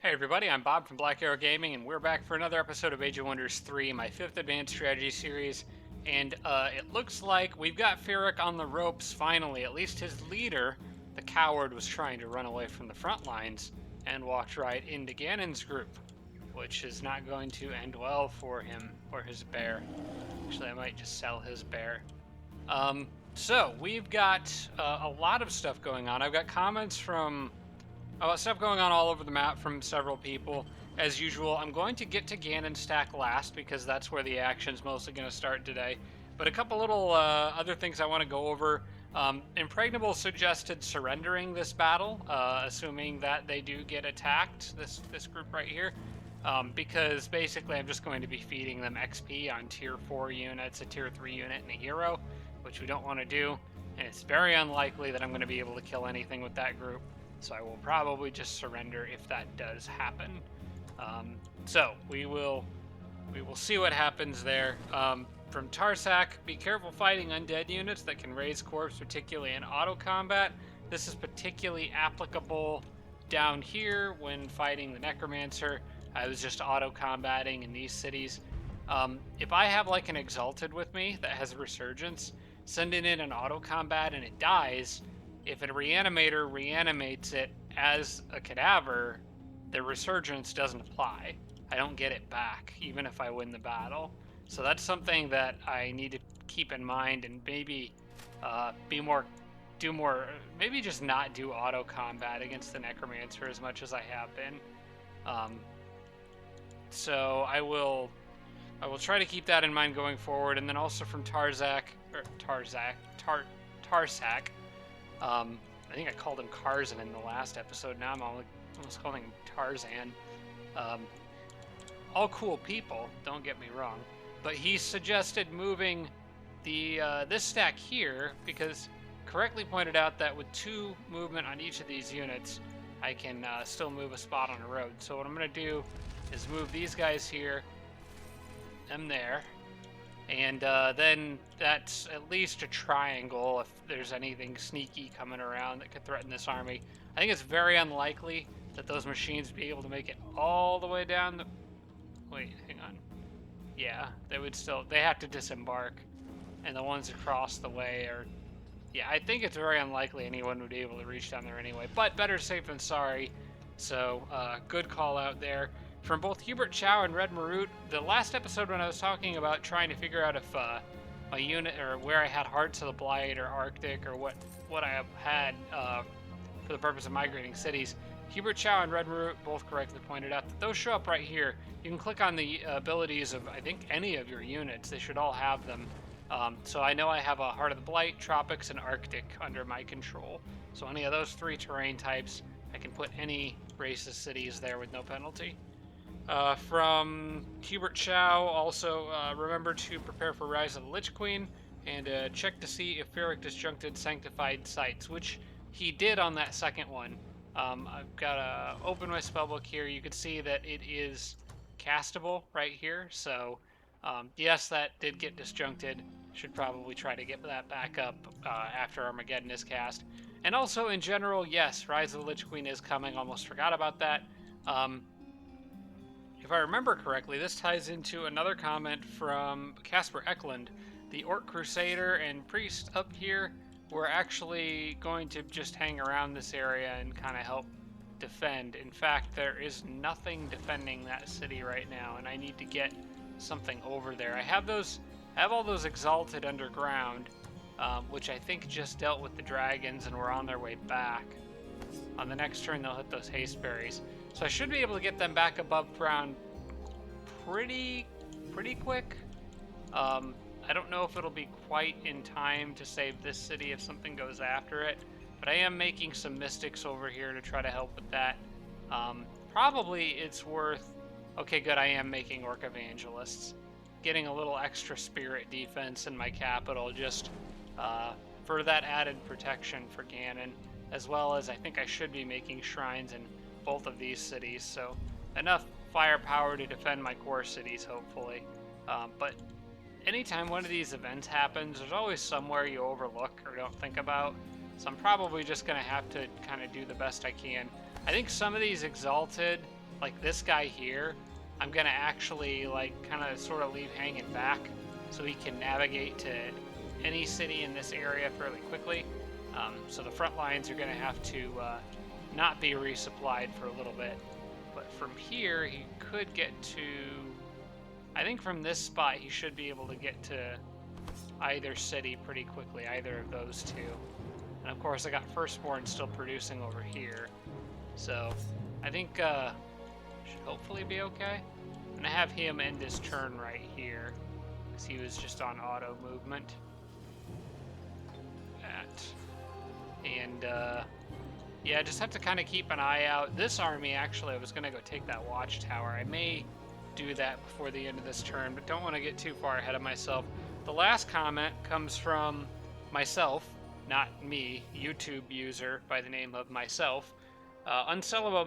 Hey everybody, I'm Bob from Black Arrow Gaming, and we're back for another episode of Age of Wonders 3, my 5th Advanced Strategy series. And it looks like we've got Firak on the ropes finally. At least his leader, the coward, was trying to run away from the front lines and walked right into Ganon's group, which is not going to end well for him or his bear. Actually, I might just sell his bear. So we've got a lot of stuff going on. I've got comments from stuff going on all over the map from several people. As usual, I'm going to get to Ganon stack last because that's where the action's mostly going to start today. But a couple little other things I want to go over. Impregnable suggested surrendering this battle, assuming that they do get attacked, this group right here. Because basically I'm just going to be feeding them XP on tier 4 units, a tier 3 unit, and a hero, which we don't want to do. And it's very unlikely that I'm going to be able to kill anything with that group. So I will probably just surrender if that does happen. So we will see what happens there. From Tarsak, be careful fighting undead units that can raise corpse, particularly in auto combat. This is particularly applicable down here when fighting the Necromancer. I was just auto combating in these cities. If I have like an Exalted with me that has a Resurgence, sending in an auto combat and it dies, if a reanimator reanimates it as a cadaver, the resurgence doesn't apply. I don't get it back, even if I win the battle. So that's something that I need to keep in mind and maybe do more, maybe just not do auto combat against the Necromancer as much as I have been. So I will try to keep that in mind going forward. And then also from Tarsak. I think I called him Karzan in the last episode. Now I'm almost calling him Tarzan. All cool people, don't get me wrong. But he suggested moving the this stack here because correctly pointed out that with 2 movement on each of these units, I can still move a spot on a road. So what I'm going to do is move these guys here, them there. And then that's at least a triangle if there's anything sneaky coming around that could threaten this army. I think it's very unlikely that those machines would be able to make it all the way down the... Wait, hang on. Yeah, they have to disembark. And the ones across the way are... Yeah, I think it's very unlikely anyone would be able to reach down there anyway. But better safe than sorry. So, good call out there. From both Hubert Chow and Red Marut, the last episode when I was talking about trying to figure out if my unit or where I had Hearts of the Blight or Arctic or what I had for the purpose of migrating cities, Hubert Chow and Red Marut both correctly pointed out that those show up right here. You can click on the abilities of, I think, any of your units. They should all have them. So I know I have a Heart of the Blight, Tropics, and Arctic under my control. So any of those 3 terrain types, I can put any racist cities there with no penalty. From Hubert Chow, also remember to prepare for Rise of the Lich Queen and check to see if Ferric disjuncted Sanctified Sites, which he did on that second one. I've got to open my spellbook here. You can see that it is castable right here. So yes, that did get disjuncted. Should probably try to get that back up after Armageddon is cast. And also in general, yes, Rise of the Lich Queen is coming. Almost forgot about that. If I remember correctly, this ties into another comment from Casper Eklund. The Orc Crusader and Priest up here were actually going to just hang around this area and kind of help defend. In fact, there is nothing defending that city right now, and I need to get something over there. I have all those Exalted underground, which I think just dealt with the dragons and were on their way back. On the next turn, they'll hit those haste berries. So I should be able to get them back above ground pretty quick. I don't know if it'll be quite in time to save this city if something goes after it, but I am making some mystics over here to try to help with that. Probably it's worth... Okay, good, I am making Orc Evangelists. Getting a little extra spirit defense in my capital just for that added protection for Ganon, as well as I think I should be making shrines in both of these cities, so enough firepower to defend my core cities, hopefully. But anytime one of these events happens, there's always somewhere you overlook or don't think about, so I'm probably just going to have to kind of do the best I can. I think some of these Exalted like this guy here, I'm gonna actually like kind of sort of leave hanging back so he can navigate to any city in this area fairly quickly. So the front lines are gonna have to not be resupplied for a little bit. But from here, he could get to, I think from this spot, he should be able to get to either city pretty quickly, either of those two. And of course, I got Firstborn still producing over here. So I think should hopefully be okay. I'm gonna have him end his turn right here, because he was just on auto movement. And yeah, just have to kind of keep an eye out. This army, actually, I was gonna go take that watchtower. I may do that before the end of this turn, but don't want to get too far ahead of myself. The last comment comes from myself, not me, YouTube user by the name of myself. Unsellable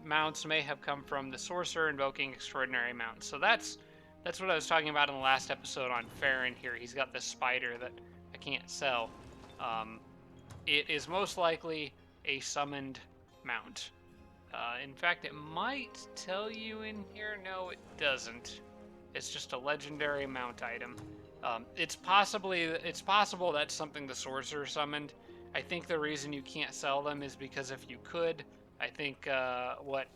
mounts may have come from the sorcerer invoking extraordinary mounts. So that's what I was talking about in the last episode on Farron here. He's got this spider that I can't sell. It is most likely a summoned mount. In fact, it might tell you in here. No, it doesn't. It's just a legendary mount item. It's possible that's something the sorcerer summoned. I think the reason you can't sell them is because if you could, I think what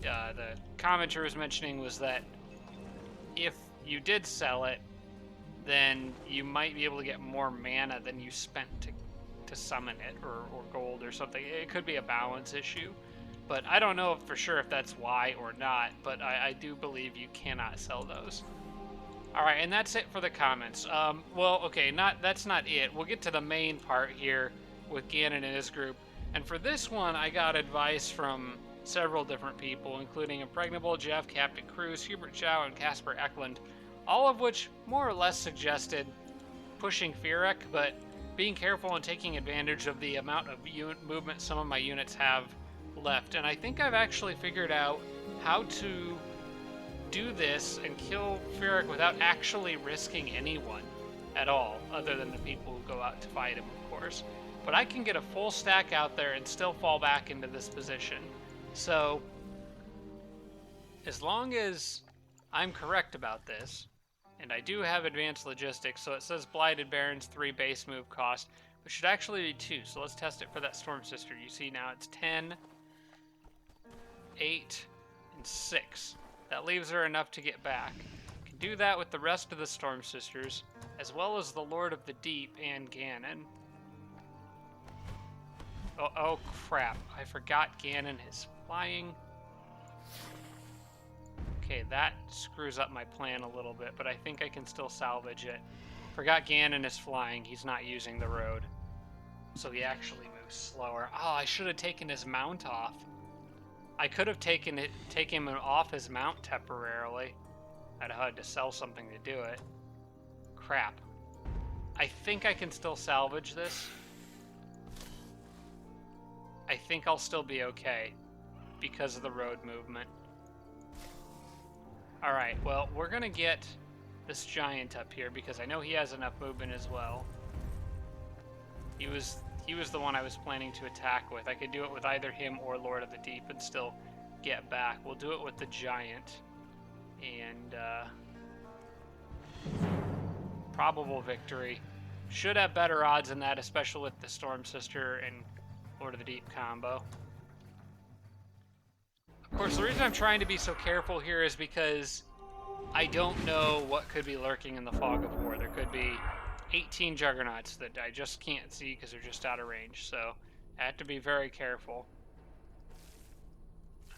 the commenter was mentioning was that if you did sell it, then you might be able to get more mana than you spent to summon it, or gold or something. It could be a balance issue, but I don't know for sure if that's why or not, but I do believe you cannot sell those. Alright, and that's it for the comments. Well, okay, that's not it. We'll get to the main part here with Ganon and his group. And for this one, I got advice from several different people, including Impregnable, Jeff, Captain Cruz, Hubert Chow, and Casper Eklund, all of which more or less suggested pushing Firak, but being careful and taking advantage of the amount of movement some of my units have left. And I think I've actually figured out how to do this and kill Firak without actually risking anyone at all, other than the people who go out to fight him, of course. But I can get a full stack out there and still fall back into this position. So, as long as I'm correct about this, and I do have advanced logistics, so it says Blighted Barons 3 base move cost, which should actually be 2, so let's test it for that Storm Sister. You see now it's 10, 8, and 6. That leaves her enough to get back. Can do that with the rest of the Storm Sisters, as well as the Lord of the Deep and Ganon. Oh crap, I forgot Ganon is flying. Okay, that screws up my plan a little bit, but I think I can still salvage it. Forgot Ganon is flying. He's not using the road, so he actually moves slower. Oh, I should have taken his mount off. I could have taken him off his mount temporarily. I'd have had to sell something to do it. Crap. I think I can still salvage this. I think I'll still be okay because of the road movement. Alright, well, we're gonna get this giant up here because I know he has enough movement as well. He was the one I was planning to attack with. I could do it with either him or Lord of the Deep and still get back. We'll do it with the giant. And, probable victory. Should have better odds than that, especially with the Storm Sister and Lord of the Deep combo. Of course, the reason I'm trying to be so careful here is because I don't know what could be lurking in the fog of war. There could be 18 juggernauts that I just can't see because they're just out of range, so I have to be very careful.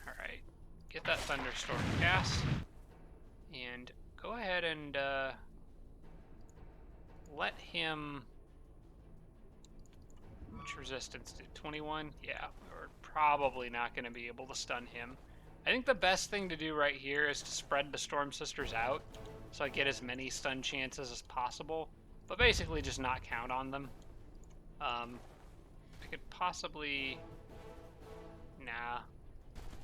Alright, get that thunderstorm cast, and go ahead and let him... How much resistance did 21? Yeah, we're probably not going to be able to stun him. I think the best thing to do right here is to spread the Storm Sisters out so I get as many stun chances as possible, but basically just not count on them. I could possibly... Nah,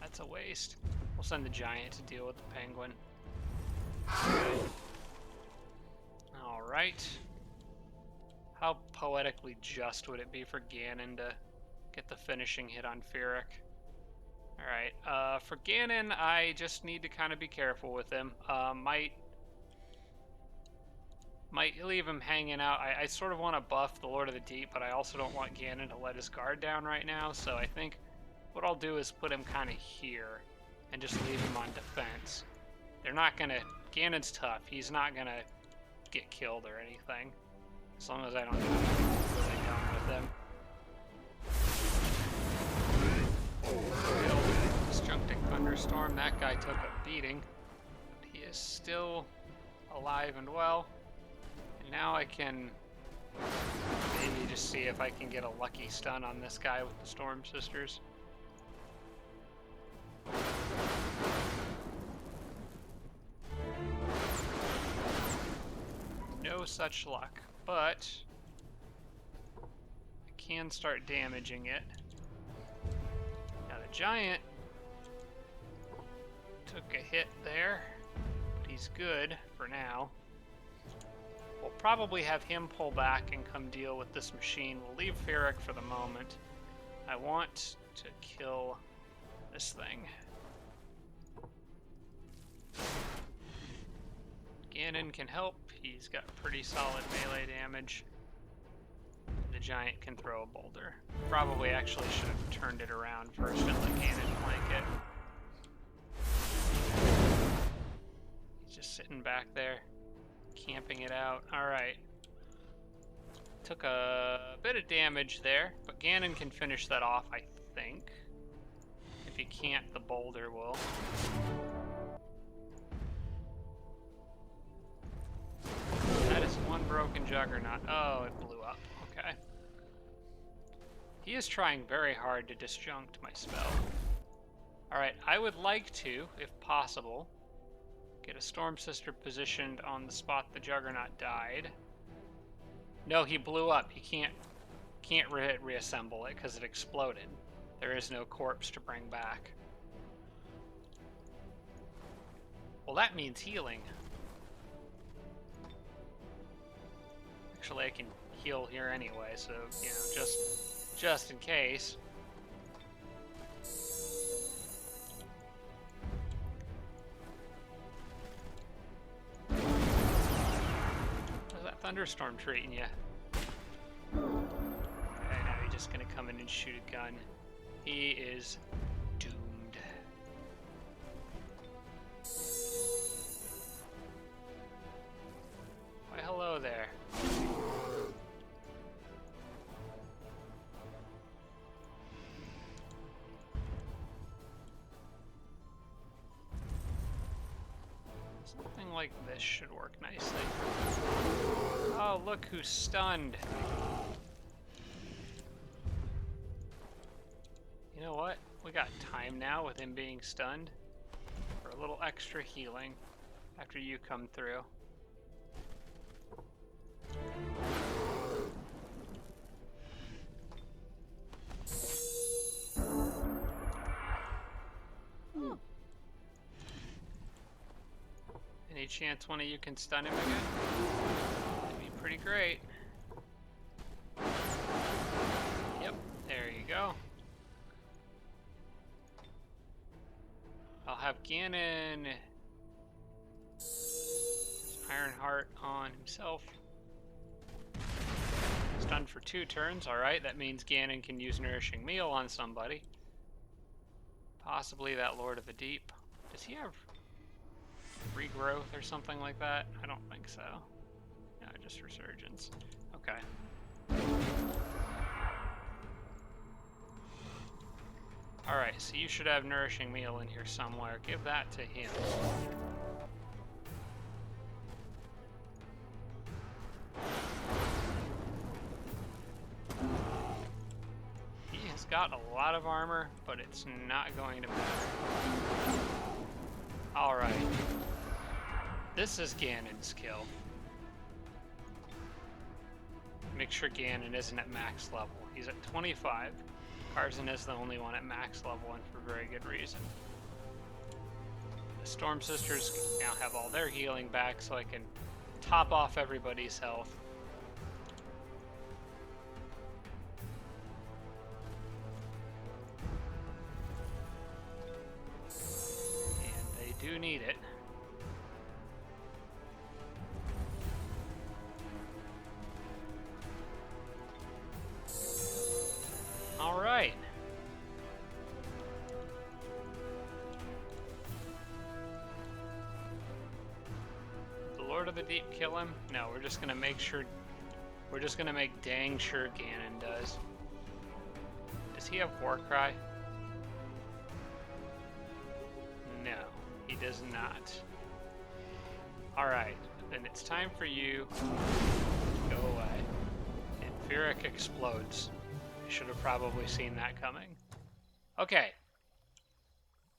that's a waste. We'll send the giant to deal with the penguin. Alright. How poetically just would it be for Ganon to get the finishing hit on Ferric? Alright, for Ganon, I just need to kind of be careful with him. Might leave him hanging out. I sort of want to buff the Lord of the Deep, but I also don't want Ganon to let his guard down right now, so I think what I'll do is put him kind of here and just leave him on defense. They're not gonna... Ganon's tough. He's not gonna get killed or anything, as long as I don't do anything really dumb with him. Disjuncting Thunderstorm. That guy took a beating, but he is still alive and well. And now I can maybe just see if I can get a lucky stun on this guy with the Storm Sisters. No such luck, but I can start damaging it. Now the giant took a hit there, but he's good for now. We'll probably have him pull back and come deal with this machine. We'll leave Firak for the moment. I want to kill this thing. Ganon can help. He's got pretty solid melee damage. The giant can throw a boulder. Probably actually should have turned it around first and let Ganon flank it. He's just sitting back there, camping it out. Alright. Took a bit of damage there, but Ganon can finish that off, I think. If he can't, the boulder will. That is one broken juggernaut. Oh, it blew up. Okay. He is trying very hard to disjunct my spell. Alright, I would like to, if possible, get a Storm Sister positioned on the spot the juggernaut died. No, he blew up. He can't reassemble it because it exploded. There is no corpse to bring back. Well, that means healing. Actually, I can heal here anyway, so, you know, just in case. How's that thunderstorm treating you? Okay, now he's just gonna come in and shoot a gun. He is doomed. Why, hello there. Something like this should work nicely. Oh, look who's stunned. You know what? We got time now with him being stunned for a little extra healing after you come through. Any chance one of you can stun him again? That'd be pretty great. Yep, there you go. I'll have Ganon Ironheart on himself. Stunned for 2 turns, alright, that means Ganon can use Nourishing Meal on somebody. Possibly that Lord of the Deep. Does he have regrowth or something like that? I don't think so. No, just resurgence. Okay. Alright, so you should have Nourishing Meal in here somewhere. Give that to him. He has got a lot of armor, but it's not going to matter. Alright. This is Ganon's kill. Make sure Ganon isn't at max level. He's at 25. Tarzan is the only one at max level, and for very good reason. The Storm Sisters now have all their healing back, so I can top off everybody's health. need it. All right. The Lord of the Deep kill him? No, we're just gonna make sure. We're just gonna make dang sure Ganon does. Does he have Warcry? No, he does not. Alright, then it's time for you to go away. And Firak explodes. I should have probably seen that coming. Okay.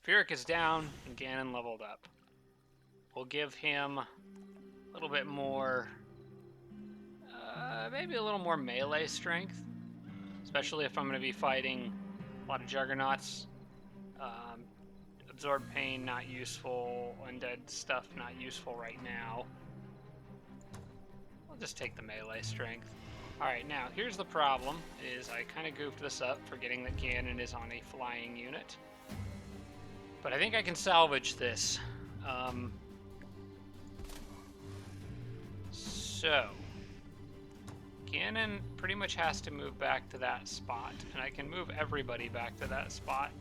Firak is down and Ganon leveled up. We'll give him a little bit more, maybe a little more melee strength. Especially if I'm going to be fighting a lot of Juggernauts. Absorb pain, not useful. Undead stuff, not useful right now. I'll just take the melee strength. Alright, now, here's the problem, is I kind of goofed this up, forgetting that Ganon is on a flying unit. But I think I can salvage this. So, Ganon pretty much has to move back to that spot, and I can move everybody back to that spot.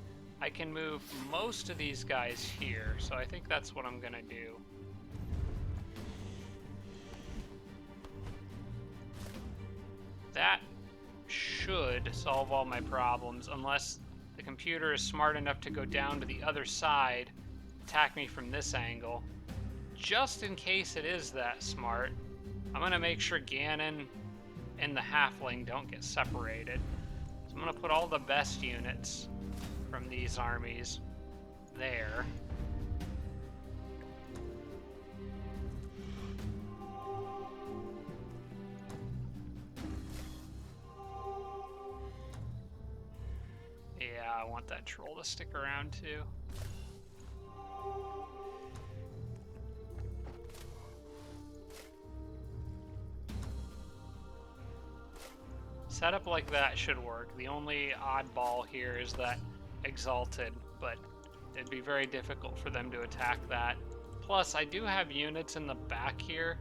I can move most of these guys here, so I think that's what I'm gonna do. That should solve all my problems, unless the computer is smart enough to go down to the other side, attack me from this angle. Just in case it is that smart, I'm gonna make sure Ganon and the halfling don't get separated. So I'm gonna put all the best units from these armies there. Yeah, I want that troll to stick around too. Setup like that should work. The only oddball here is that Exalted, but it'd be very difficult for them to attack that. Plus, I do have units in the back here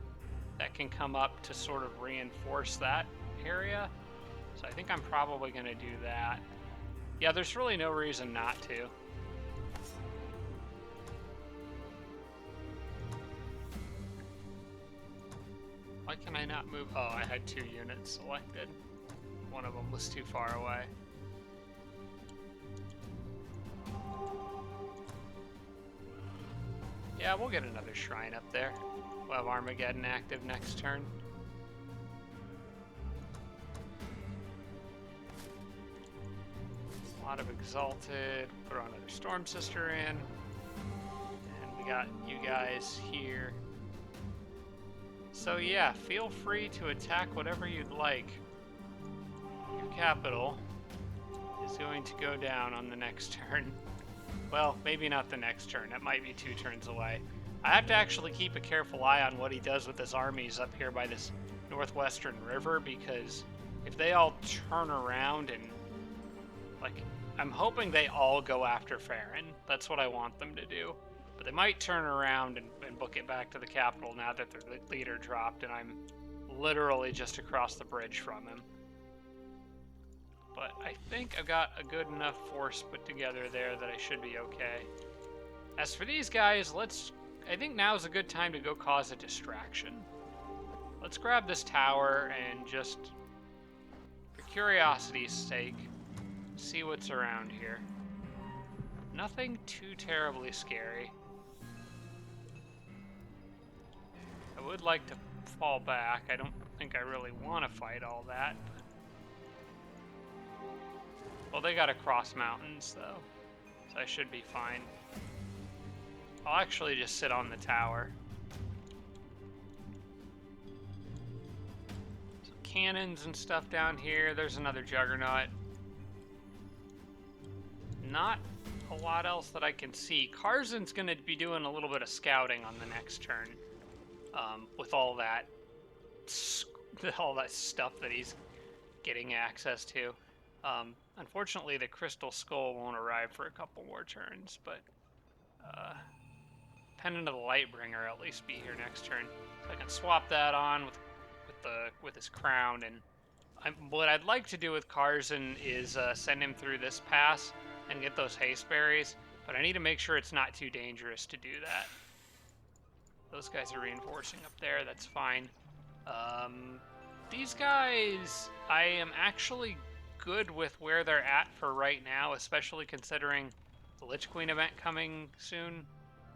that can come up to sort of reinforce that area. So I think I'm probably going to do that. Yeah, there's really no reason not to. Why can I not move? Oh, I had 2 units selected. One of them was too far away. Yeah, we'll get another shrine up there. We'll have Armageddon active next turn. A lot of Exalted. Throw another Storm Sister in. And we got you guys here. So yeah, feel free to attack whatever you'd like. Your capital is going to go down on the next turn. Well, maybe not the next turn. It might be 2 turns away. I have to actually keep a careful eye on what he does with his armies up here by this northwestern river, because if they all turn around and, like, I'm hoping they all go after Farron. That's what I want them to do. But they might turn around and book it back to the capital now that their leader dropped, and I'm literally just across the bridge from him. But I think I've got a good enough force put together there that I should be okay. As for these guys, I think now is a good time to go cause a distraction. Let's grab this tower and just, for curiosity's sake, see what's around here. Nothing too terribly scary. I would like to fall back. I don't think I really want to fight all that. Well, they gotta cross mountains, though, so I should be fine. I'll actually just sit on the tower. So cannons and stuff down here. There's another Juggernaut. Not a lot else that I can see. Carzan's gonna be doing a little bit of scouting on the next turn, with all that stuff that he's getting access to. Unfortunately, the Crystal Skull won't arrive for a couple more turns, but Pendant of the Lightbringer at least be here next turn. So I can swap that on with his crown. And what I'd like to do with Karzan is send him through this pass and get those haste berries. But I need to make sure it's not too dangerous to do that. Those guys are reinforcing up there. That's fine. These guys, I am actually good with where they're at for right now, especially considering the Lich Queen event coming soon.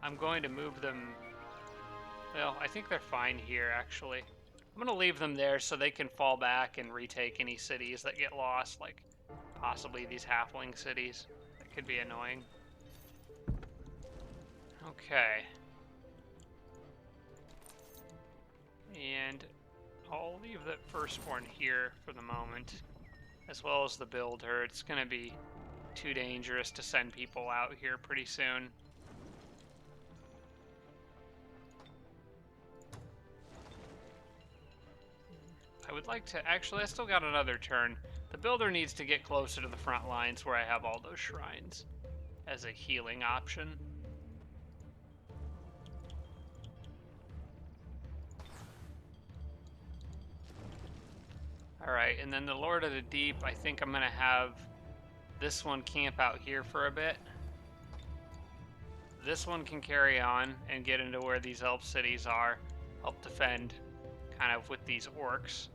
I'm going to move them. Well, I think they're fine here, actually. I'm going to leave them there so they can fall back and retake any cities that get lost, like possibly these halfling cities. That could be annoying. Okay. And I'll leave that firstborn here for the moment, as well as the builder. It's going to be too dangerous to send people out here pretty soon. I would like to... Actually, I still got another turn. The builder needs to get closer to the front lines where I have all those shrines as a healing option. Alright, and then the Lord of the Deep, I think I'm going to have this one camp out here for a bit. This one can carry on and get into where these elf cities are, help defend kind of with these orcs.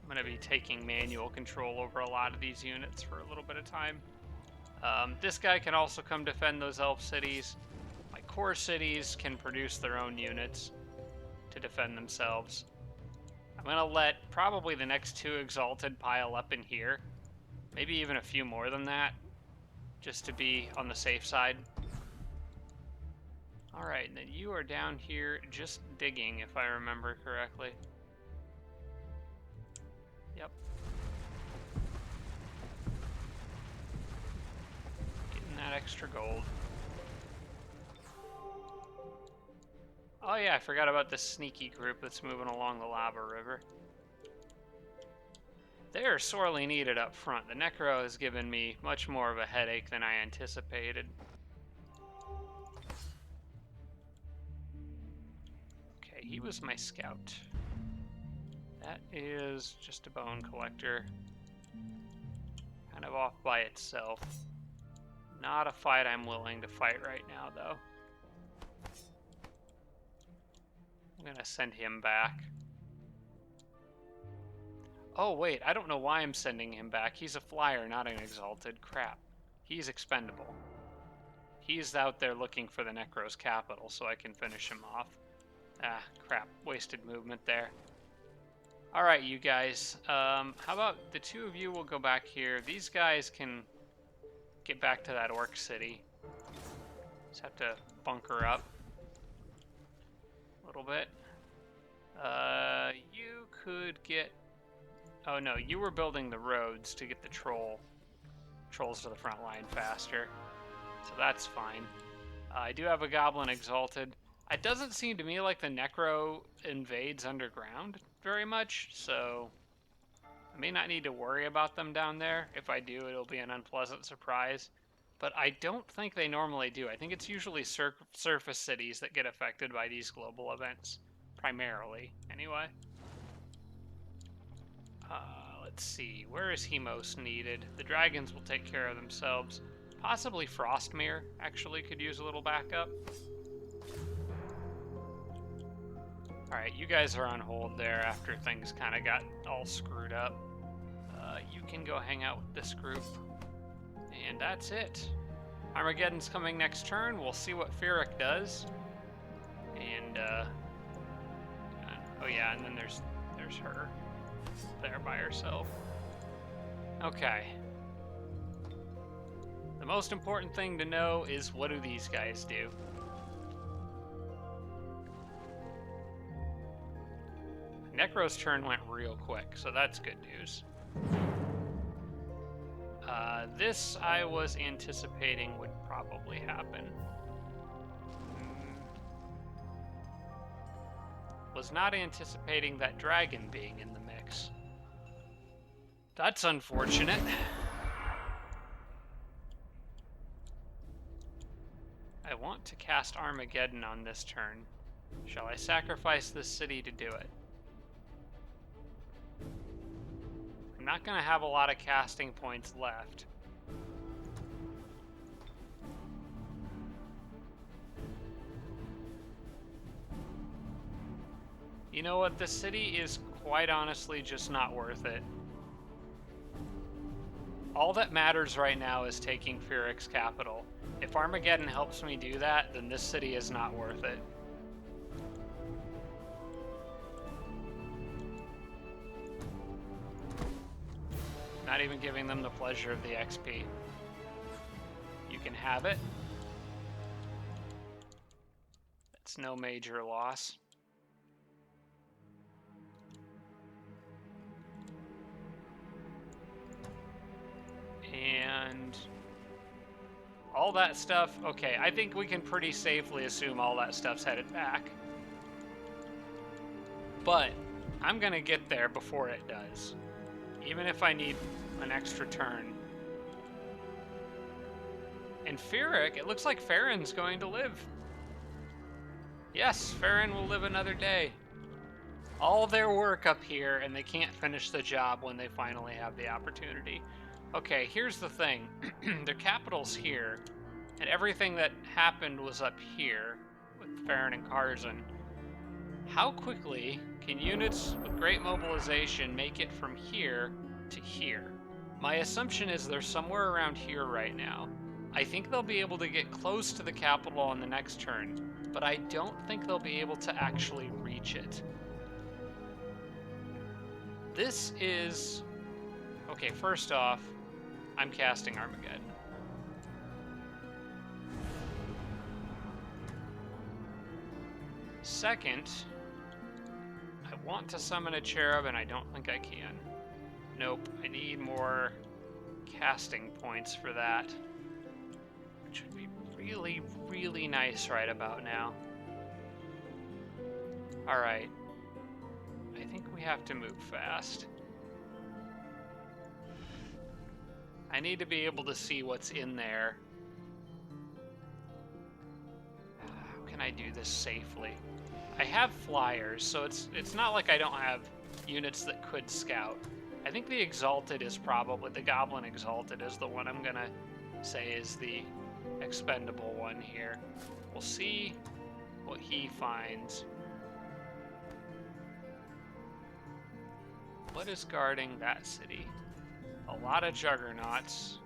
I'm going to be taking manual control over a lot of these units for a little bit of time. This guy can also come defend those elf cities. My core cities can produce their own units to defend themselves. I'm going to let probably the next 2 Exalted pile up in here. Maybe even a few more than that, just to be on the safe side. Alright, and then you are down here just digging, if I remember correctly. Yep. Getting that extra gold. Oh yeah, I forgot about this sneaky group that's moving along the lava river. They are sorely needed up front. The Necro has given me much more of a headache than I anticipated. Okay, he was my scout. That is just a bone collector. Kind of off by itself. Not a fight I'm willing to fight right now, though. I'm gonna send him back. Oh, wait, I don't know why I'm sending him back. He's a flyer, not an exalted. Crap. He's expendable. He's out there looking for the Necro's capital, so I can finish him off. Ah, crap. Wasted movement there. Alright, you guys. How about the 2 of you will go back here. These guys can get back to that orc city. Just have to bunker up a little bit. You could get... Oh no, you were building the roads to get the trolls to the front line faster. So that's fine. I do have a Goblin Exalted. It doesn't seem to me like the Necro invades underground very much, so I may not need to worry about them down there. If I do, it'll be an unpleasant surprise. But I don't think they normally do. I think it's usually surface cities that get affected by these global events. Primarily, anyway. Let's see. Where is he most needed? The dragons will take care of themselves. Possibly Frostmere actually could use a little backup. Alright, you guys are on hold there after things kind of got all screwed up. You can go hang out with this group. And that's it. Armageddon's coming next turn. We'll see what Firak does. And, oh yeah, and then there's her. There by herself. Okay. The most important thing to know is, what do these guys do? Necro's turn went real quick, so that's good news. This I was anticipating would probably happen. Was not anticipating that dragon being in the mix. That's unfortunate. want to cast Armageddon on this turn. Shall I sacrifice this city to do it? I'm not going to have a lot of casting points left. You know what? This city is quite honestly just not worth it. All that matters right now is taking Ferric's capital. If Armageddon helps me do that, then this city is not worth it. Not even giving them the pleasure of the XP. You can have it. It's no major loss. And all that stuff, okay, I think we can pretty safely assume all that stuff's headed back. But I'm gonna get there before it does, even if I need an extra turn. And Firak, it looks like Farron's going to live. Yes, Ferrin will live another day. All their work up here, and they can't finish the job when they finally have the opportunity. Okay, here's the thing. Their capital's here, and everything that happened was up here with Ferrin and Karzan. How quickly can units with great mobilization make it from here to here? My assumption is they're somewhere around here right now. I think they'll be able to get close to the capital on the next turn, but I don't think they'll be able to actually reach it. This is... Okay, first off, I'm casting Armageddon. Second, I want to summon a cherub and I don't think I can. Nope, I need more casting points for that, which would be really, really nice right about now. Alright, I think we have to move fast. I need to be able to see what's in there. How can I do this safely? I have flyers, so it's not like I don't have units that could scout. I think the Exalted is probably, the Goblin Exalted is the one I'm gonna say is the expendable one here. We'll see what he finds. What is guarding that city? A lot of juggernauts.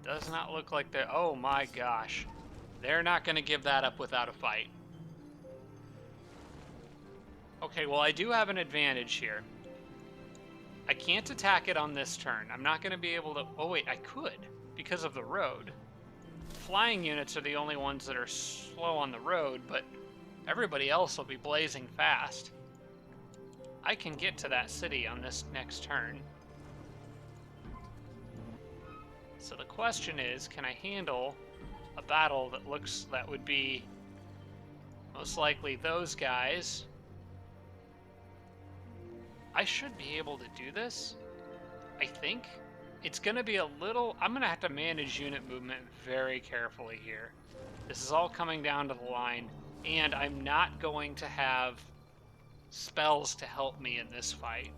Does not look like they're... Oh my gosh. They're not going to give that up without a fight. Okay, well I do have an advantage here. I can't attack it on this turn. I'm not going to be able to... Oh wait, I could, because of the road. Flying units are the only ones that are slow on the road, but everybody else will be blazing fast. I can get to that city on this next turn. So the question is, can I handle a battle that would be most likely those guys? I should be able to do this, I think. It's going to be a little... I'm going to have to manage unit movement very carefully here. This is all coming down to the line, and I'm not going to have spells to help me in this fight,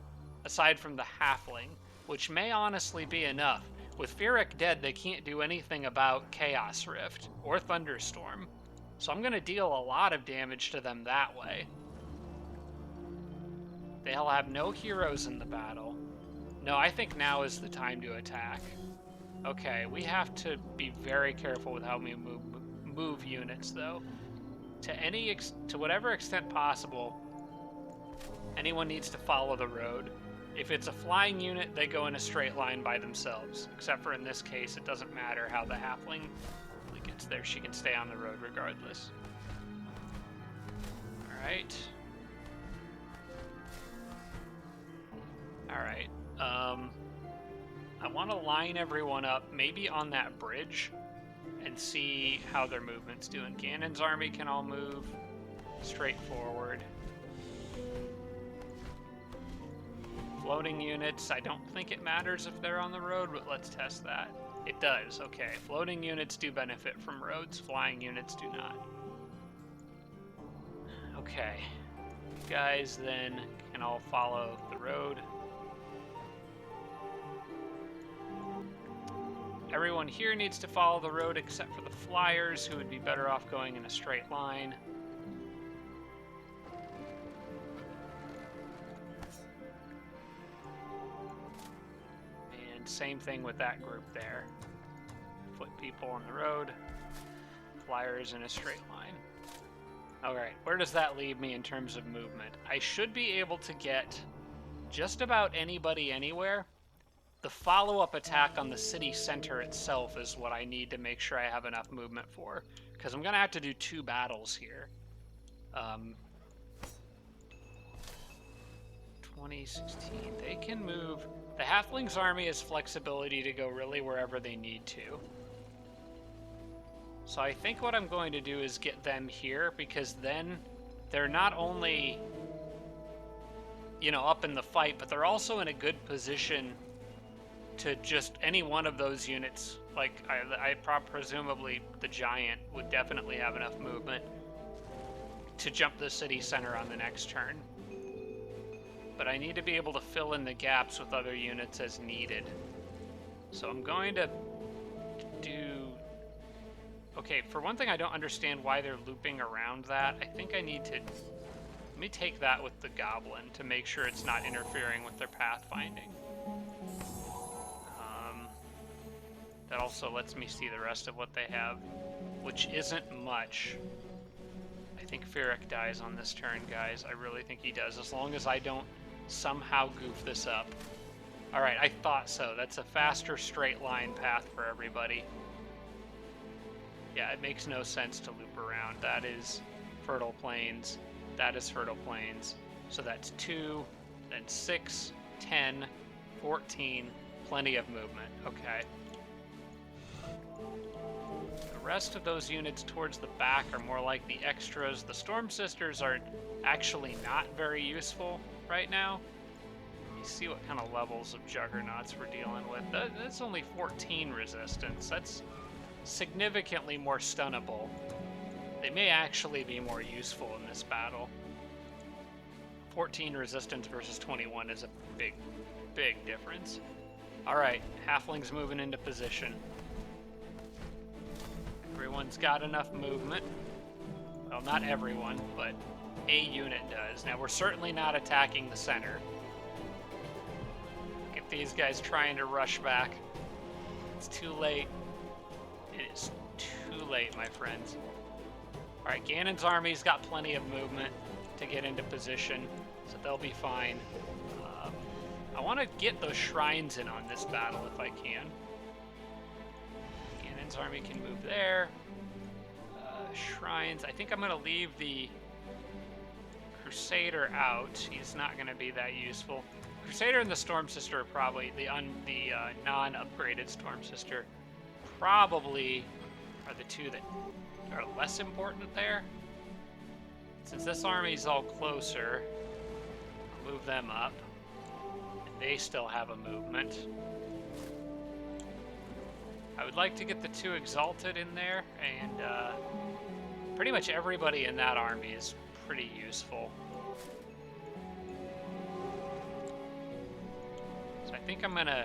aside from the Halfling, which may honestly be enough. With Firak dead, they can't do anything about Chaos Rift or Thunderstorm, so I'm going to deal a lot of damage to them that way. They'll have no heroes in the battle. No, I think now is the time to attack. Okay, we have to be very careful with how we move units, though. To whatever extent possible, anyone needs to follow the road. If it's a flying unit, they go in a straight line by themselves. Except for in this case, it doesn't matter how the halfling gets there. She can stay on the road regardless. Alright. Alright. I want to line everyone up, maybe on that bridge, and see how their movement's doing. Ganon's army can all move straight forward. floating units. I don't think it matters if they're on the road, but let's test that. It does, okay. Floating units do benefit from roads, flying units do not. Okay. You guys then can all follow the road. Everyone here needs to follow the road except for the flyers, who would be better off going in a straight line. And same thing with that group there. Foot people on the road, flyers in a straight line. Alright, where does that leave me in terms of movement? I should be able to get just about anybody anywhere. The follow-up attack on the city center itself is what I need to make sure I have enough movement for, because I'm going to have to do 2 battles here. 2016, they can move. The Halflings army has flexibility to go really wherever they need to. So I think what I'm going to do is get them here, because then they're not only, you know, up in the fight, but they're also in a good position to just any one of those units. Like, presumably the giant would definitely have enough movement to jump the city center on the next turn. But I need to be able to fill in the gaps with other units as needed. So I'm going to do... Okay, for one thing, I don't understand why they're looping around that. I think I need to... Let me take that with the goblin to make sure it's not interfering with their pathfinding. That also lets me see the rest of what they have, which isn't much. I think Firak dies on this turn, guys. I really think he does, as long as I don't somehow goof this up. Alright, I thought so. That's a faster straight line path for everybody. Yeah, it makes no sense to loop around. That is fertile plains. That is fertile plains. So that's 2, then 6, 10, 14, plenty of movement. Okay. The rest of those units towards the back are more like the extras. The Storm Sisters are actually not very useful right now. You see what kind of levels of juggernauts we're dealing with. That's only 14 resistance. That's significantly more stunnable. They may actually be more useful in this battle. 14 resistance versus 21 is a big, big difference. Alright, Halflings moving into position. Everyone's got enough movement. Well, not everyone, but a unit does. Now, we're certainly not attacking the center. Look at these guys trying to rush back. It's too late. It is too late, my friends. Alright, Ganon's army's got plenty of movement to get into position, so they'll be fine. I want to get those shrines in on this battle if I can. Ganon's army can move there. Shrines. I think I'm going to leave the Crusader out. He's not going to be that useful. Crusader and the Storm Sister are probably the non-upgraded Storm Sister. Probably are the two that are less important there. Since this army's all closer, I'll move them up. And they still have a movement. I would like to get the 2 Exalted in there, and pretty much everybody in that army is pretty useful. So I think I'm gonna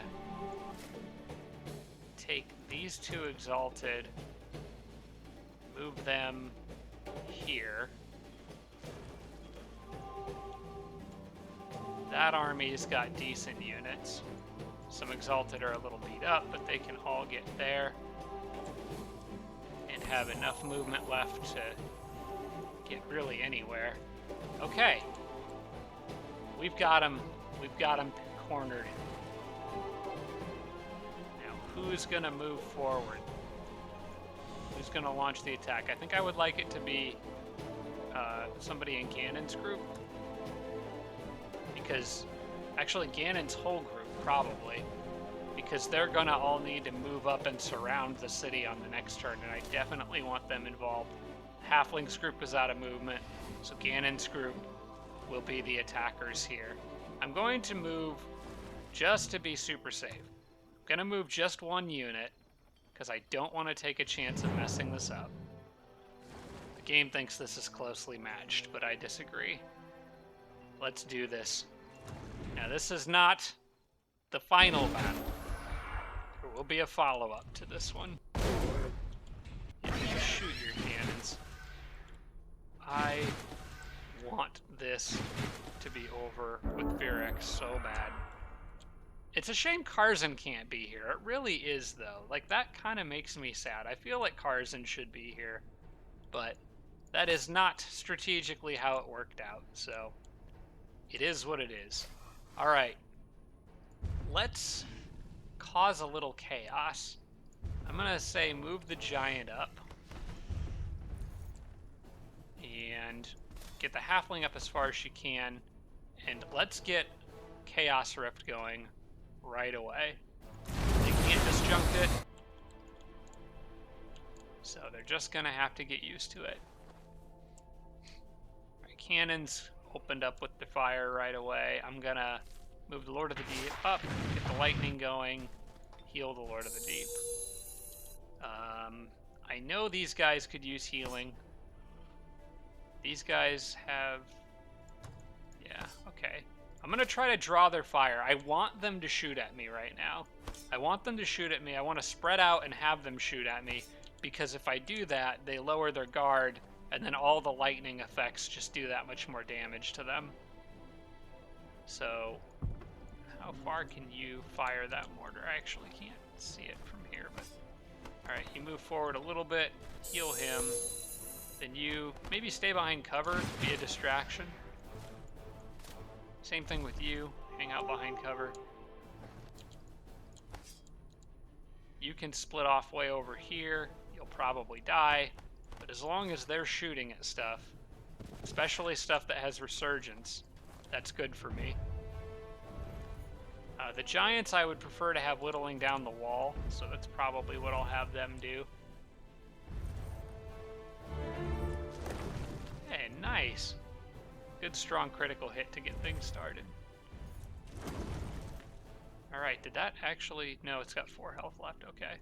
take these 2 Exalted, move them here. That army's got decent units. Some Exalted are a little beat up, but they can all get there and have enough movement left to get really anywhere. Okay. We've got them cornered. Now, who's going to move forward? Who's going to launch the attack? I think I would like it to be somebody in Ganon's group. Because, actually, Ganon's whole group, probably, because they're gonna all need to move up and surround the city on the next turn, and I definitely want them involved. Halfling's group is out of movement, so Ganon's group will be the attackers here. I'm going to move just to be super safe. I'm gonna move just one unit, because I don't want to take a chance of messing this up. The game thinks this is closely matched, but I disagree. Let's do this. Now, this is not the final battle. There will be a follow-up to this one. And you shoot your cannons. I want this to be over with Firak so bad. It's a shame Karzan can't be here. It really is, though. Like, that kind of makes me sad. I feel like Karzan should be here, but that is not strategically how it worked out, so it is what it is. All right. Let's cause a little chaos. I'm going to say move the giant up and get the halfling up as far as she can, and let's get Chaos Rift going right away. They can't disjunct it, so they're just gonna have to get used to it. Right, cannons opened up with the fire right away. I'm gonna move the Lord of the Deep up, get the lightning going, heal the Lord of the Deep. I know these guys could use healing. These guys have... yeah, okay. I'm going to try to draw their fire. I want them to shoot at me right now. I want them to shoot at me. I want to spread out and have them shoot at me, because if I do that, they lower their guard, and then all the lightning effects just do that much more damage to them. So, how far can you fire that mortar? I actually can't see it from here, but... alright, you move forward a little bit, heal him, then you maybe stay behind cover, be a distraction. Same thing with you, hang out behind cover. You can split off way over here, you'll probably die, but as long as they're shooting at stuff, especially stuff that has resurgence, that's good for me. The giants I would prefer to have whittling down the wall, so that's probably what I'll have them do. Hey, nice. Good strong critical hit to get things started. Alright, did that actually... no, it's got 4 health left, okay.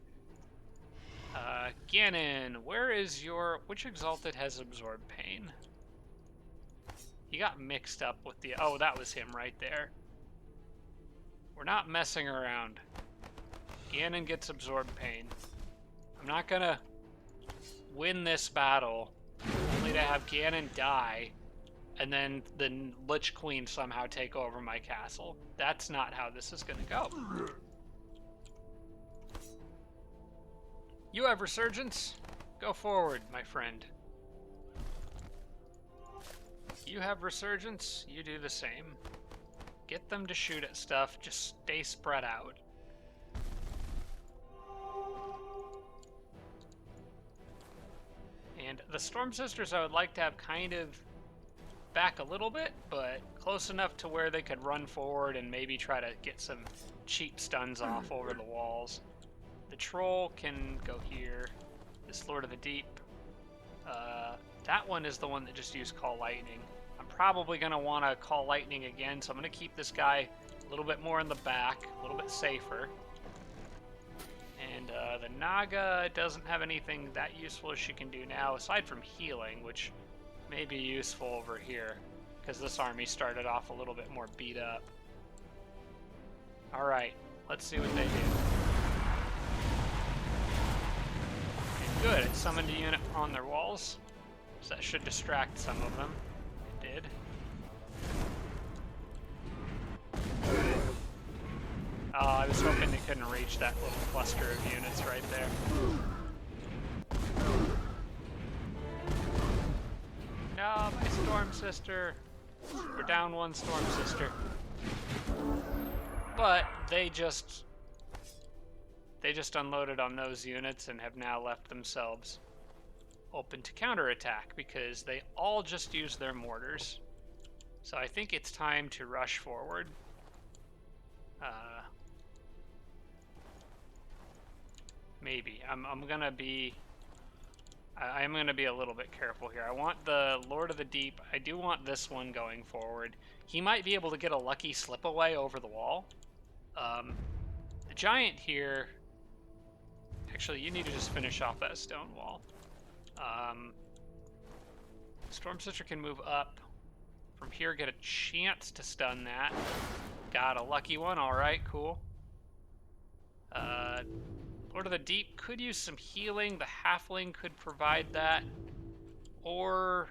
Ganon, where is your... which Exalted has absorbed pain? He got mixed up with the... oh, that was him right there. We're not messing around. Ganon gets absorbed pain. I'm not gonna win this battle only to have Ganon die and then the Lich Queen somehow take over my castle. That's not how this is gonna go. You have resurgence? Go forward, my friend. You have resurgence? You do the same. Get them to shoot at stuff, just stay spread out. And the Storm Sisters I would like to have kind of back a little bit, but close enough to where they could run forward and maybe try to get some cheap stuns off over the walls. The Troll can go here. This Lord of the Deep. That one is the one that just used Call Lightning. I'm probably going to want to Call Lightning again, so I'm going to keep this guy a little bit more in the back, a little bit safer. And the Naga doesn't have anything that useful she can do now, aside from healing, which may be useful over here, because this army started off a little bit more beat up. Alright, let's see what they do. Okay, good, it summoned a unit on their walls, so that should distract some of them. It did. Oh, I was hoping they couldn't reach that little cluster of units right there. No, my Storm Sister. We're down one Storm Sister. But they just unloaded on those units and have now left themselves open to counterattack because they all just used their mortars. So I think it's time to rush forward. Maybe. I'm gonna be a little bit careful here. I want the Lord of the Deep. I do want this one going forward. He might be able to get a lucky slip away over the wall. The giant here... Actually, you need to just finish off that stone wall. Storm Sister can move up from here, get a chance to stun that. Got a lucky one. All right, cool. Lord of the Deep could use some healing. The Halfling could provide that. Or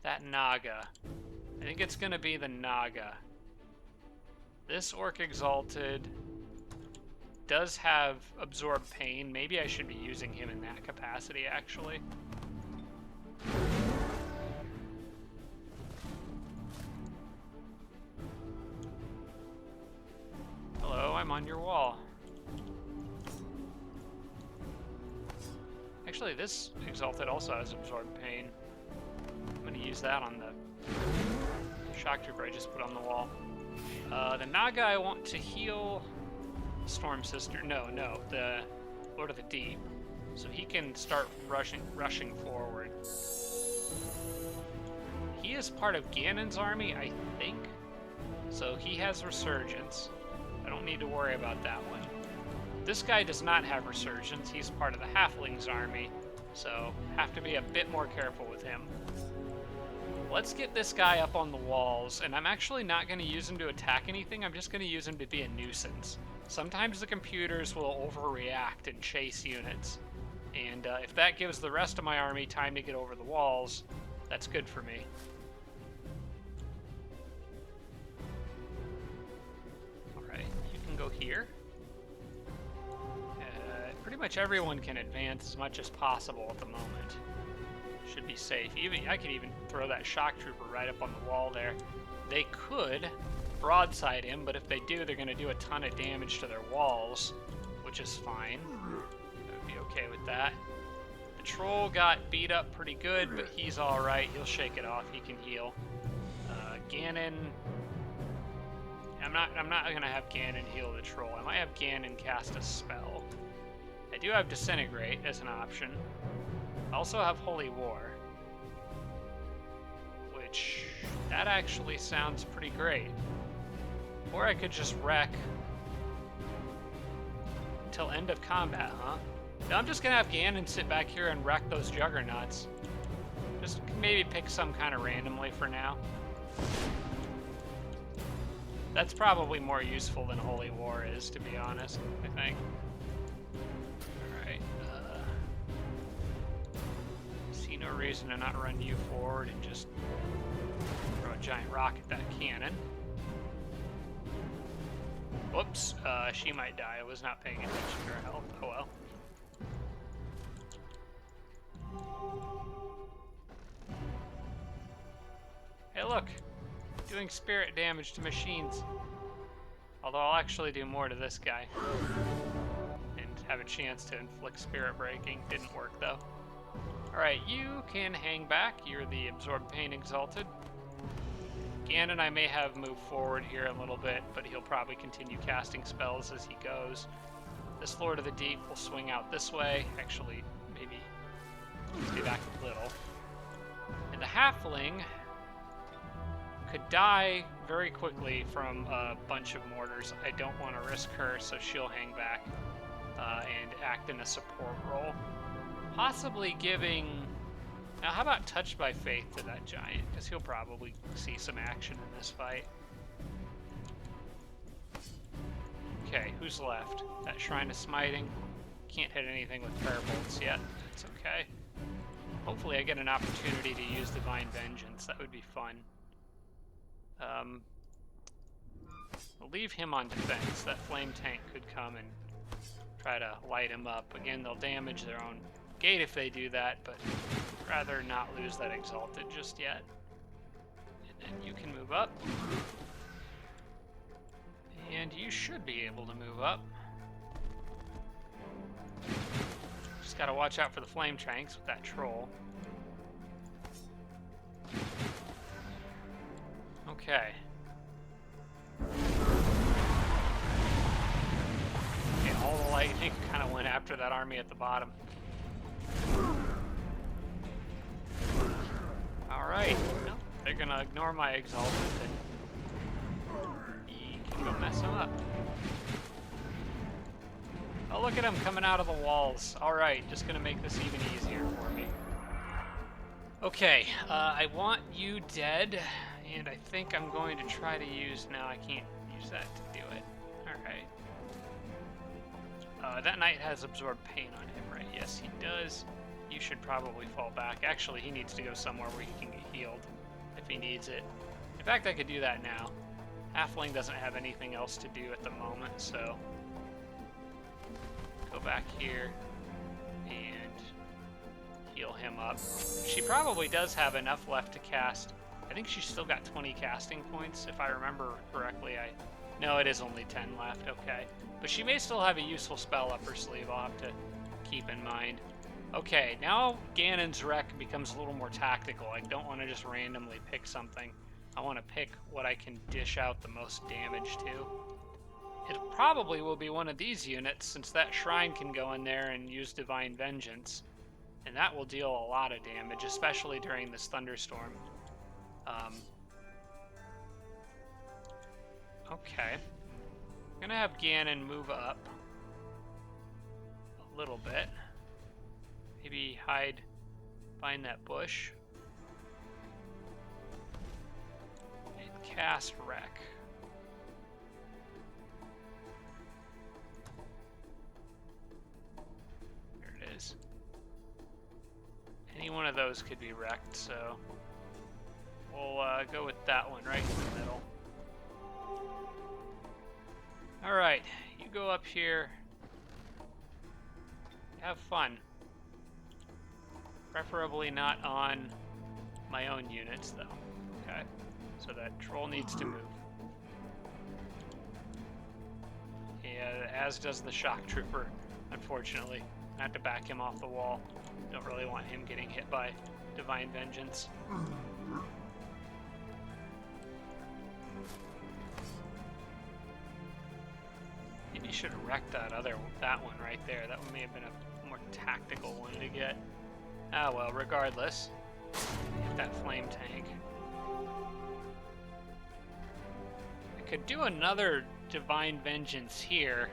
that Naga. I think it's going to be the Naga. This Orc Exalted does have Absorb Pain. Maybe I should be using him in that capacity, actually. Hello, I'm on your wall. Actually, this Exalted also has Absorb Pain. I'm going to use that on the Shock Trooper I just put on the wall. The Naga I want to heal Storm Sister. No, the Lord of the Deep. So he can start rushing forward. He is part of Ganon's army, I think. So he has Resurgence. I don't need to worry about that one. This guy does not have Resurgence. He's part of the Halfling's army. So have to be a bit more careful with him. Let's get this guy up on the walls, and I'm actually not going to use him to attack anything. I'm just going to use him to be a nuisance. Sometimes the computers will overreact and chase units, and if that gives the rest of my army time to get over the walls, that's good for me. Alright, you can go here. Pretty much everyone can advance as much as possible at the moment. Should be safe. I could even throw that shock trooper right up on the wall there. They could broadside him, but if they do, they're going to do a ton of damage to their walls, which is fine. I would be okay with that. The troll got beat up pretty good, but he's alright. He'll shake it off. He can heal. Ganon... I'm not going to have Ganon heal the troll. I might have Ganon cast a spell. I do have Disintegrate as an option. I also have Holy War, which that actually sounds pretty great. Or I could just wreck till end of combat, huh? No, I'm just gonna have Ganon sit back here and wreck those juggernauts. Just maybe pick some kind of randomly for now. That's probably more useful than Holy War is, to be honest, I think. No reason to not run you forward and just throw a giant rock at that cannon. Whoops, she might die. I was not paying attention to her health. Oh well. Hey look! Doing spirit damage to machines. Although I'll actually do more to this guy. And have a chance to inflict spirit breaking. Didn't work though. Alright, you can hang back. You're the Absorb Pain Exalted. Ganon I may have moved forward here a little bit, but he'll probably continue casting spells as he goes. This Lord of the Deep will swing out this way. Actually, maybe stay back a little. And the Halfling could die very quickly from a bunch of mortars. I don't want to risk her, so she'll hang back and act in a support role. Possibly giving... Now, how about Touched by Faith to that giant? Because he'll probably see some action in this fight. Okay, who's left? That Shrine of Smiting. Can't hit anything with Prayer Bolts yet. It's okay. Hopefully I get an opportunity to use Divine Vengeance. That would be fun. We'll leave him on defense. That Flame Tank could come and try to light him up. Again, they'll damage their own gate if they do that, but rather not lose that Exalted just yet. And then you can move up. And you should be able to move up. Just gotta watch out for the flame tanks with that troll. Okay. Okay, all the lightning kind of went after that army at the bottom. Alright, well, they're gonna ignore my Exalted and Go mess him up. Oh, look at him coming out of the walls. Alright, just gonna make this even easier for me. Okay, I want you dead, and I think I'm going to try to use... No, I can't use that to do it. Alright. That knight has absorbed pain on him, right? Yes, he does. You should probably fall back. Actually, he needs to go somewhere where he can get healed, if he needs it. In fact, I could do that now. Halfling doesn't have anything else to do at the moment, so... Go back here, and heal him up. She probably does have enough left to cast. I think she's still got 20 casting points, if I remember correctly. No, it is only 10 left, okay. But she may still have a useful spell up her sleeve, I'll have to keep in mind. Okay, now Ganon's wreck becomes a little more tactical. I don't want to just randomly pick something. I want to pick what I can dish out the most damage to. It probably will be one of these units, since that shrine can go in there and use Divine Vengeance. And that will deal a lot of damage, especially during this thunderstorm. Okay. I'm gonna have Ganon move up a little bit. Maybe hide behind that bush. And cast Wreck. There it is. Any one of those could be wrecked, so we'll go with that one right in the middle. Alright, you go up here. Have fun. Preferably not on my own units, though. Okay, so that troll needs to move. Yeah, as does the shock trooper, unfortunately. I have to back him off the wall. Don't really want him getting hit by Divine Vengeance. Maybe you should have wrecked that one right there. That one may have been a more tactical one to get. Ah well, regardless. Hit that flame tank. I could do another Divine Vengeance here,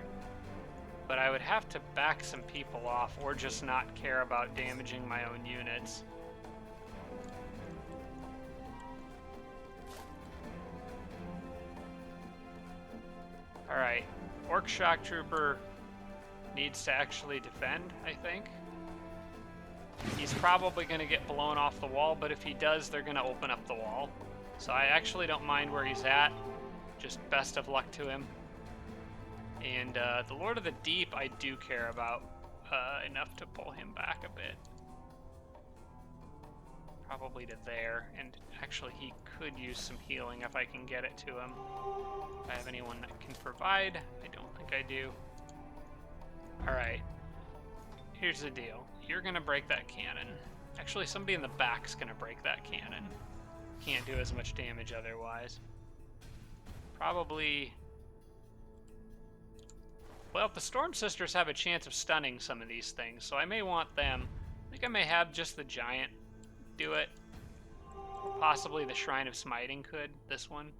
but I would have to back some people off or just not care about damaging my own units. Alright, Orc Shock Trooper needs to actually defend, I think. He's probably going to get blown off the wall, but if he does, they're going to open up the wall. So I actually don't mind where he's at. Just best of luck to him. And the Lord of the Deep I do care about enough to pull him back a bit. Probably to there, and actually he could use some healing if I can get it to him. If I have anyone that can provide, I don't think I do. Alright, here's the deal. You're gonna break that cannon. Actually, somebody in the back's gonna break that cannon. Can't do as much damage otherwise. Probably... Well, the Storm Sisters have a chance of stunning some of these things, so I may want them. I think I may have just the Giant do it. Possibly the Shrine of Smiting could, this one.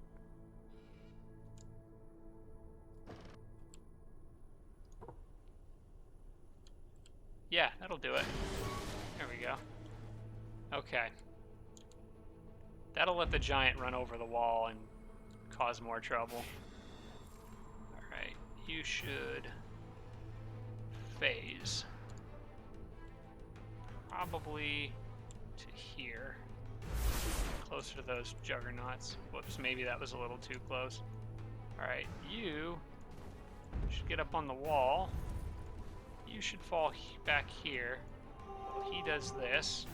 Yeah, that'll do it. There we go. Okay. That'll let the Giant run over the wall and cause more trouble. Alright, you should phase. Probably to here. Closer to those juggernauts. Whoops, maybe that was a little too close. Alright, you should get up on the wall. You should fall back here. Well, he does this.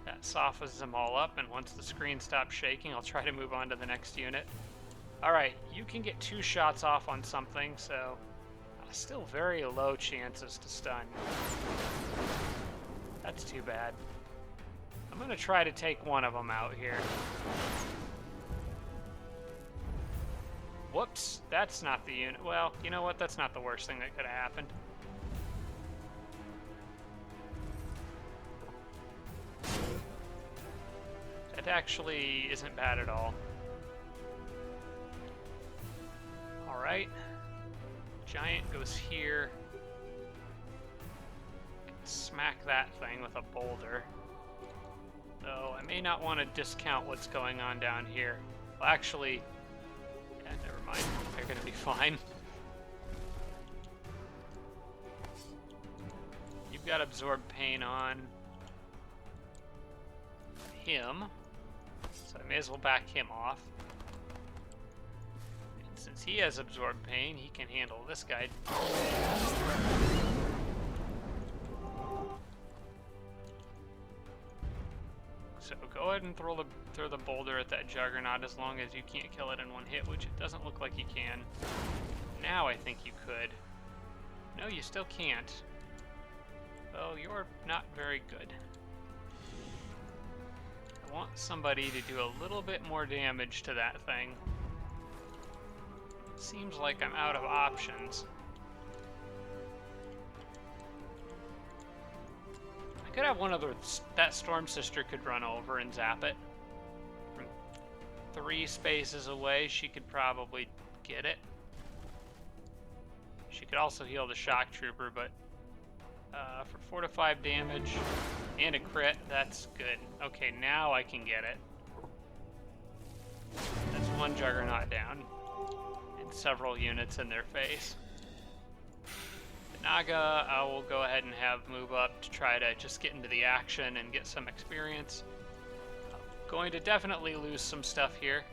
That softens them all up, and once the screen stops shaking, I'll try to move on to the next unit. Alright, you can get 2 shots off on something, so still very low chances to stun. That's too bad. I'm going to try to take one of them out here. Whoops, that's not the unit. Well, you know what? That's not the worst thing that could have happened. actually isn't bad at all. Alright. Giant goes here. Smack that thing with a boulder. Though I may not want to discount what's going on down here. Well, actually, yeah, never mind. They're going to be fine. You've got absorb pain on him, so I may as well back him off. And since he has absorb pain, he can handle this guy. So go ahead and throw the boulder at that juggernaut as long as you can't kill it in one hit, which it doesn't look like you can. Now I think you could. No, you still can't. Oh, you're not very good. I want somebody to do a little bit more damage to that thing. Seems like I'm out of options. I could have one of that Storm Sister could run over and zap it. From 3 spaces away, she could probably get it. She could also heal the Shock Trooper, but for 4 to 5 damage and a crit, that's good. Okay, now I can get it. That's 1 Juggernaut down and several units in their face. The Naga, I will go ahead and have move up to try to just get into the action and get some experience. I'm going to definitely lose some stuff here.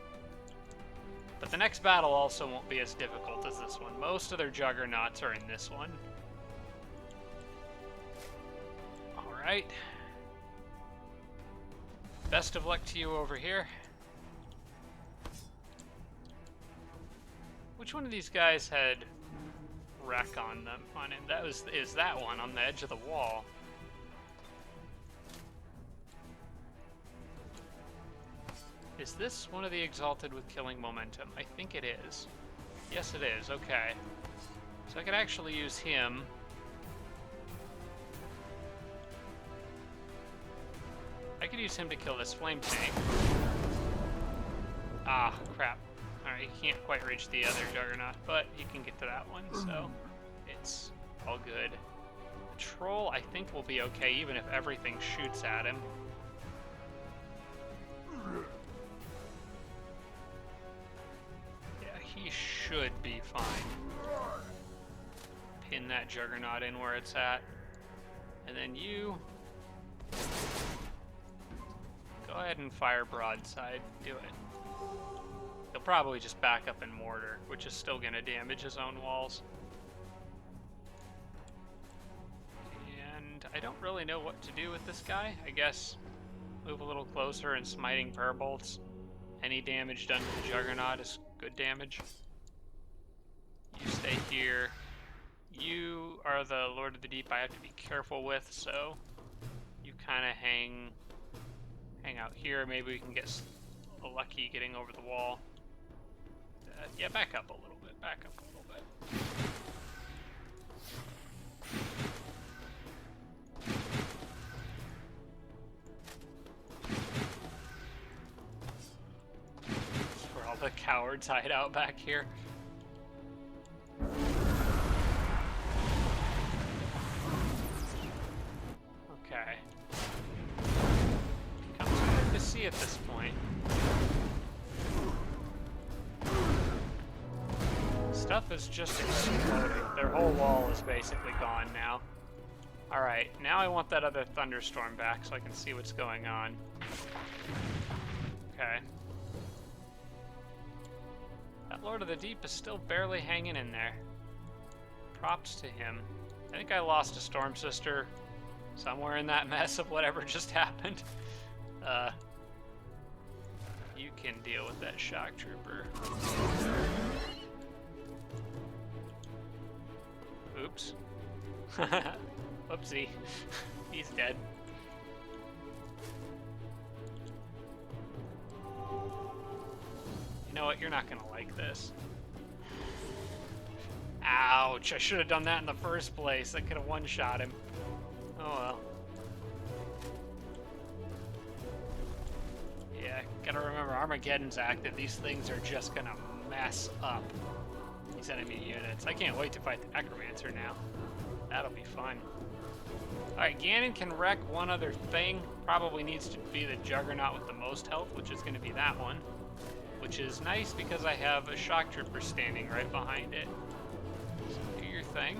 But the next battle also won't be as difficult as this one. Most of their Juggernauts are in this one. Alright. Best of luck to you over here. Which one of these guys had wreck on them on him? Is that one on the edge of the wall. Is this one of the exalted with killing momentum? I think it is. Yes, it is. Okay. So I could actually use him. I could use him to kill this flame tank. Ah, crap. Alright, he can't quite reach the other Juggernaut, but he can get to that one, so it's all good. The Troll, I think, will be okay, even if everything shoots at him. Yeah, he should be fine. Pin that Juggernaut in where it's at. And then you... go ahead and fire broadside. Do it. He'll probably just back up in mortar, which is still going to damage his own walls. And I don't really know what to do with this guy. I guess move a little closer and smiting bolts. Any damage done to the Juggernaut is good damage. You stay here. You are the Lord of the Deep I have to be careful with, so you kind of hang out here. Maybe we can get lucky getting over the wall. Yeah, back up a little bit. Back up a little bit. That's where all the cowards hide out back here. Okay. Becomes hard to see at this point. Stuff is just exploding. Their whole wall is basically gone now. Alright, now I want that other thunderstorm back so I can see what's going on. Okay. That Lord of the Deep is still barely hanging in there. Props to him. I think I lost a Storm Sister somewhere in that mess of whatever just happened. You can deal with that Shock Trooper. Oops. Whoopsie. He's dead. You know what? You're not gonna like this. Ouch! I should have done that in the first place. I could have one-shot him. Oh well. Yeah, Gotta remember, Armageddon's active. These things are just gonna mess up these enemy units. I can't wait to fight the Necromancer now. That'll be fun. Alright, Ganon can wreck one other thing. Probably needs to be the Juggernaut with the most health, which is going to be that one. Which is nice because I have a Shock Trooper standing right behind it. So do your thing.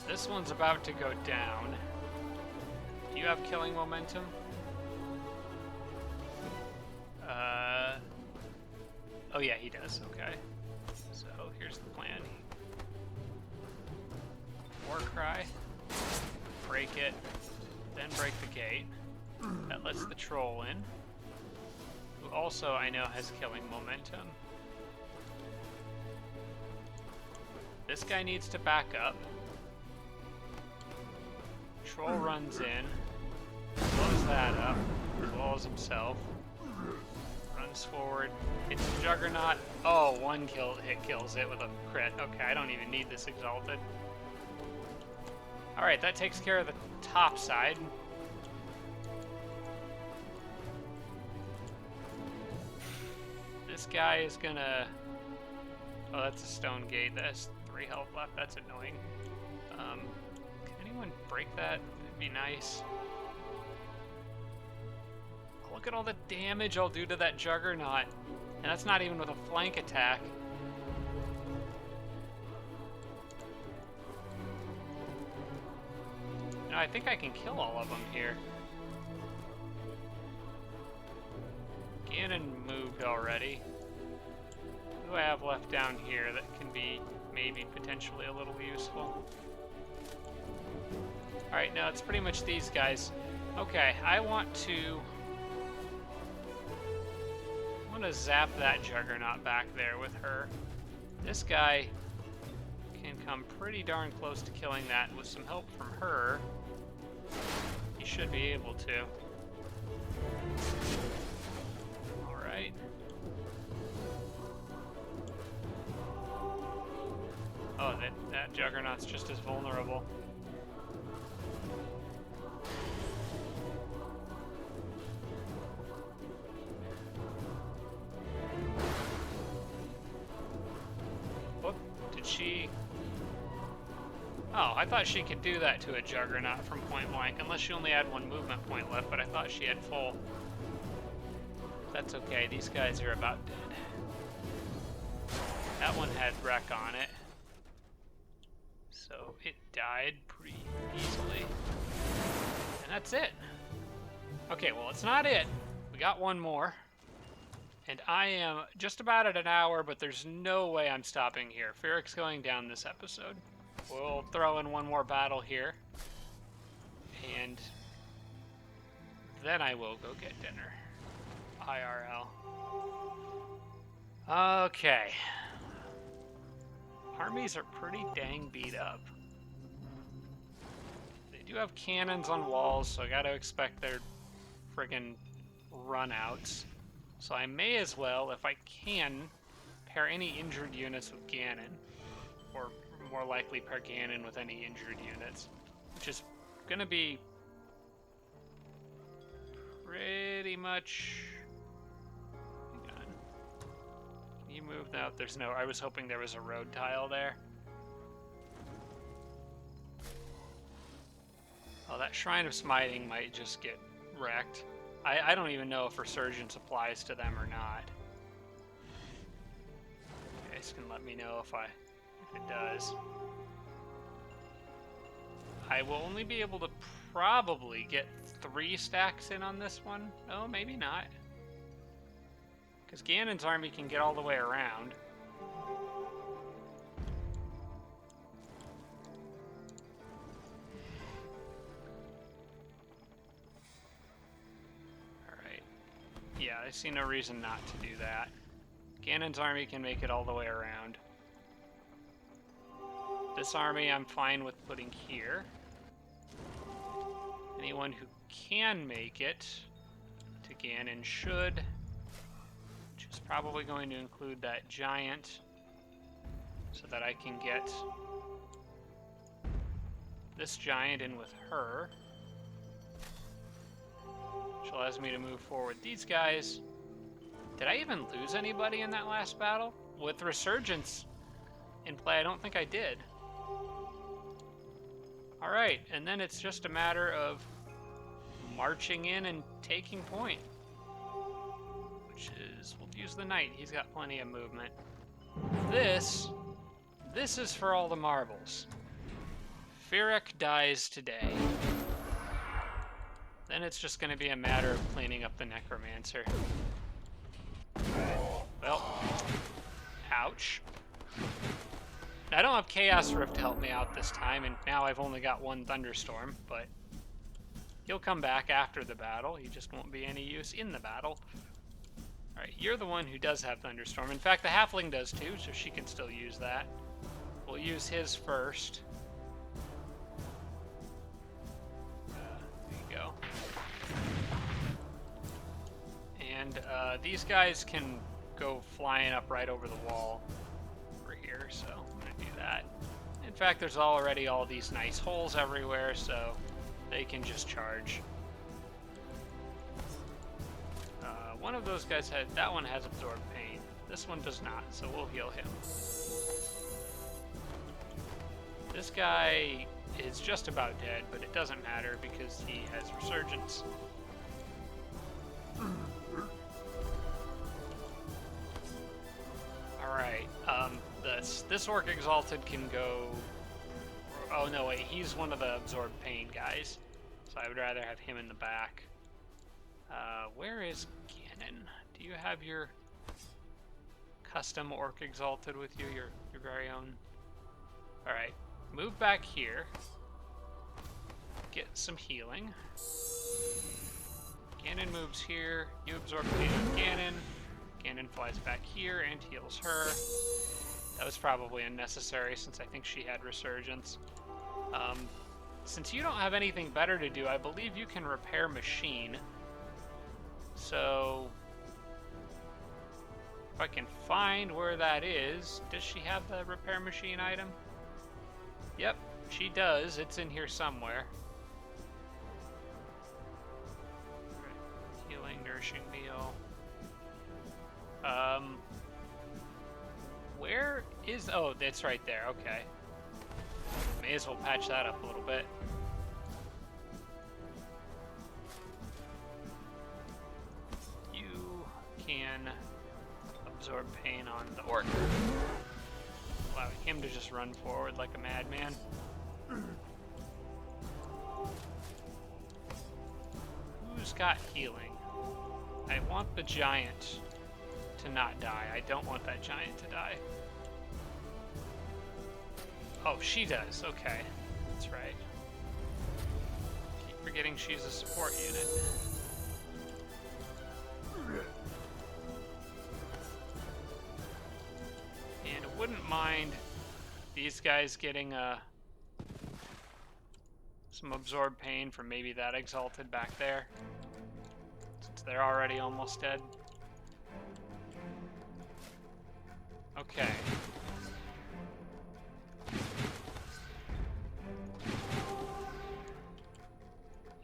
This one's about to go down. Do you have killing momentum? Oh yeah, he does, okay. So here's the plan. War Cry, break it, then break the gate. That lets the troll in, who also I know has killing momentum. This guy needs to back up. Troll runs in, blows that up, blows himself. Runs forward, hits the Juggernaut. Oh, one hit kills it with a crit. Okay, I don't even need this Exalted. Alright, that takes care of the top side. This guy is gonna... Oh, that's a stone gate. That's 3 health left. That's annoying. Can anyone break that? That'd be nice. Look at all the damage I'll do to that Juggernaut. And that's not even with a flank attack. No, I think I can kill all of them here. Ganon moved already. What do I have left down here that can be maybe potentially a little useful? Alright, no, it's pretty much these guys. Okay, I want to zap that Juggernaut back there with her. This guy can come pretty darn close to killing that with some help from her. He should be able to. Alright. Oh, that Juggernaut's just as vulnerable. Oh, I thought she could do that to a Juggernaut from point blank, unless she only had 1 movement point left, but I thought she had full. That's okay, these guys are about dead. That one had wreck on it, so it died pretty easily. And that's it. Okay, well, it's not it. We got one more. And I am just about at an hour, but there's no way I'm stopping here. Ferric's going down this episode. We'll throw in one more battle here. And then I will go get dinner. IRL. Okay. Armies are pretty dang beat up. They do have cannons on walls, so I gotta expect their friggin' runouts. So I may as well, if I can, pair any injured units with Ganon. Or more likely pair Ganon with any injured units. Which is gonna be pretty much... Hang on. Can you move? No, there's no... I was hoping there was a road tile there. Oh, that Shrine of Smiting might just get wrecked. I don't even know if Resurgence applies to them or not. You guys can let me know if it does. I will only be able to probably get 3 stacks in on this one. Oh, maybe not. Because Ganon's army can get all the way around. Yeah, I see no reason not to do that. Ganon's army can make it all the way around. This army I'm fine with putting here. Anyone who can make it to Ganon should, which is probably going to include that giant so that I can get this giant in with her, which allows me to move forward these guys. Did I even lose anybody in that last battle? With Resurgence in play, I don't think I did. Alright, and then it's just a matter of marching in and taking point. Which is, we'll use the knight. He's got plenty of movement. This is for all the marbles. Firak dies today. Then it's just going to be a matter of cleaning up the Necromancer. Well, ouch. I don't have Chaos Rift to help me out this time, and now I've only got one Thunderstorm, but he'll come back after the battle. He just won't be any use in the battle. Alright, you're the one who does have Thunderstorm. In fact, the Halfling does too, so she can still use that. We'll use his first. There you go. And these guys can go flying up right over the wall over here, so I'm going to do that. In fact, there's already all these nice holes everywhere, so they can just charge. One of those guys that one has Absorb Pain. This one does not, so we'll heal him. This guy is just about dead, but it doesn't matter because he has Resurgence. Alright, this Orc Exalted can go... Oh no, wait, he's one of the Absorb Pain guys, so I would rather have him in the back. Where is Ganon? Do you have your custom Orc Exalted with you, your very own? Alright, move back here. Get some healing. Ganon moves here. You absorb pain on Ganon. Ganon flies back here and heals her. That was probably unnecessary since I think she had Resurgence. Since you don't have anything better to do, I believe you can repair machine. So, if I can find where that is, does she have the repair machine item? Yep, she does. It's in here somewhere. Right. Healing, nourishing meal. Where is... Oh, it's right there. Okay. May as well patch that up a little bit. Can absorb pain on the orc, allowing him to just run forward like a madman. Who's got healing? I want the giant to not die. I don't want that giant to die. Oh, she does. Okay, that's right. Keep forgetting she's a support unit. Wouldn't mind these guys getting some absorb pain from maybe that Exalted back there, since they're already almost dead. Okay.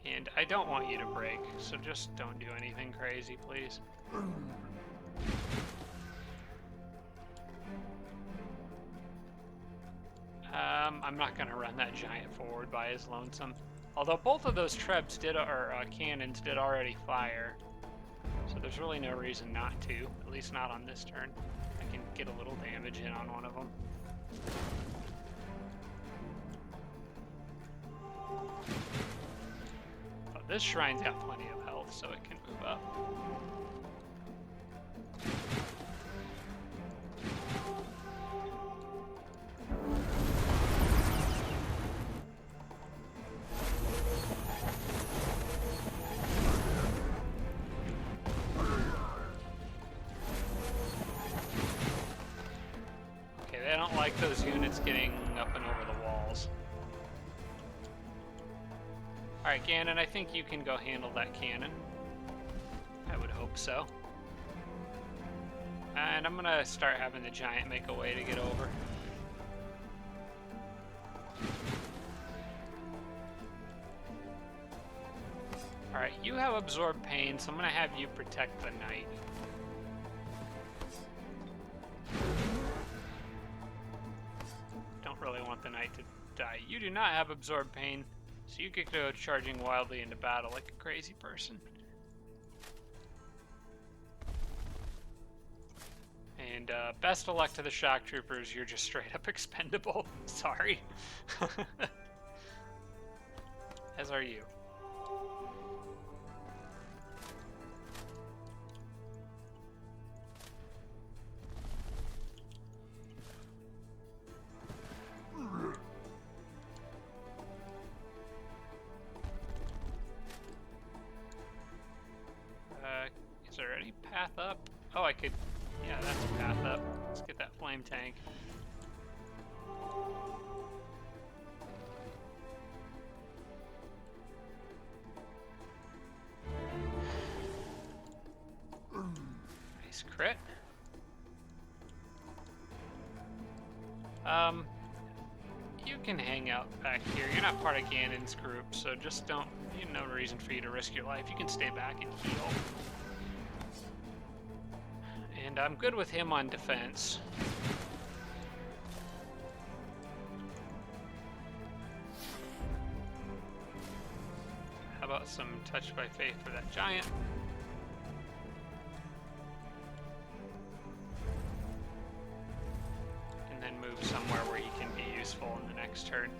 And I don't want you to break, so just don't do anything crazy, please. I'm not going to run that giant forward by his lonesome. Although both of those trebs did, or cannons did already fire. So there's really no reason not to, at least not on this turn. I can get a little damage in on one of them. Oh, this shrine's got plenty of health, so it can move up. Like those units getting up and over the walls. Alright, Ganon, I think you can go handle that cannon. I would hope so. And I'm gonna start having the giant make a way to get over. you have absorb pain, so I'm gonna have you protect the knight. Don't really want the knight to die. You do not have absorb pain, so you could go charging wildly into battle like a crazy person. And best of luck to the shock troopers. You're just straight up expendable. Sorry. As are you. Is there any path up? Oh, I could... Yeah, that's a path up. Let's get that flame tank. Nice crit. You can hang out back here. You're not part of Ganon's group, so just don't... no reason for you to risk your life. You can stay back and heal. And I'm good with him on defense. How about some touch by faith for that giant? And then move somewhere where he can be useful in the next turn.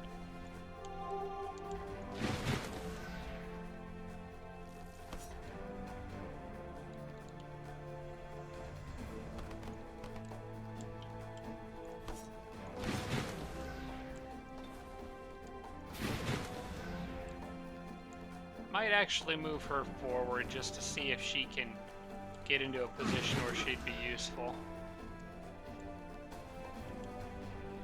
Might actually move her forward just to see if she can get into a position where she'd be useful.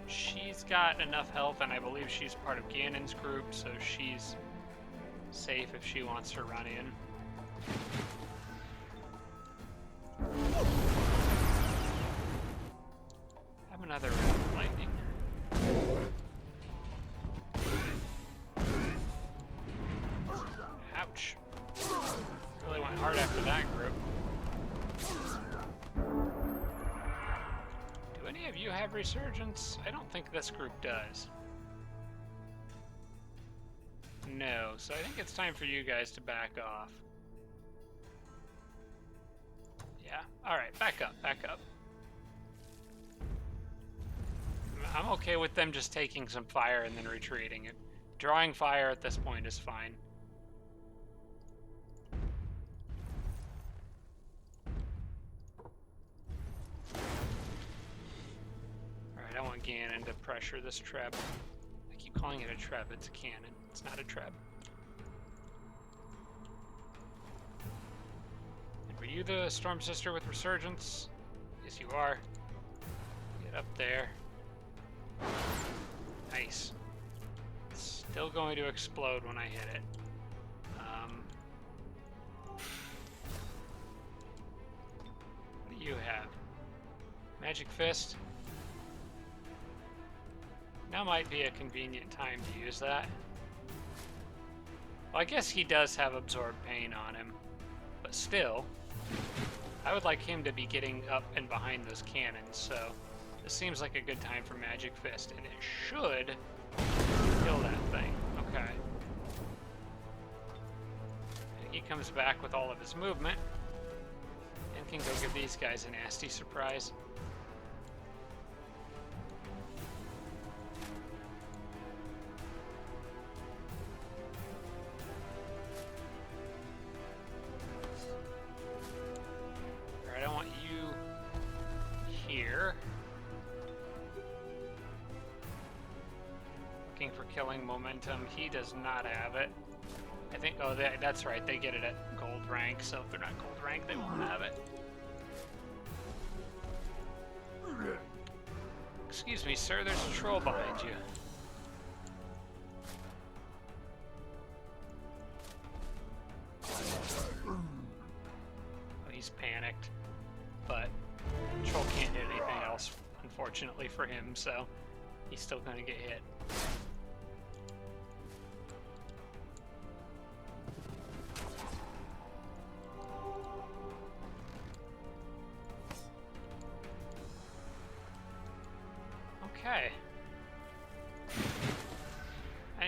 She's got enough health, and I believe she's part of Ganon's group, so she's safe if she wants to run in. Have another round of lightning. Ouch. Really went hard after that group. Do any of you have resurgence? I don't think this group does. No, so I think it's time for you guys to back off. Yeah, alright, back up, back up. I'm okay with them just taking some fire and then retreating. Drawing fire at this point is fine. Alright, I want Ganon to pressure this treb. I keep calling it a treb, it's a cannon. It's not a treb. And were you the Storm Sister with Resurgence? Yes, you are. Get up there. Nice. It's still going to explode when I hit it. What do you have? Magic Fist? Now might be a convenient time to use that. Well, I guess he does have Absorb Pain on him, but still, I would like him to be getting up and behind those cannons, so this seems like a good time for Magic Fist, and it should kill that thing. Okay. And he comes back with all of his movement, and can go give these guys a nasty surprise. Alright, I want you here. Looking for killing momentum. He does not have it. I think, oh, that's right, they get it at gold rank, so if they're not gold rank, they won't have it. Excuse me, sir, there's a troll behind you. Oh, he's panicked, but troll can't hit anything else, unfortunately for him, so he's still gonna get hit.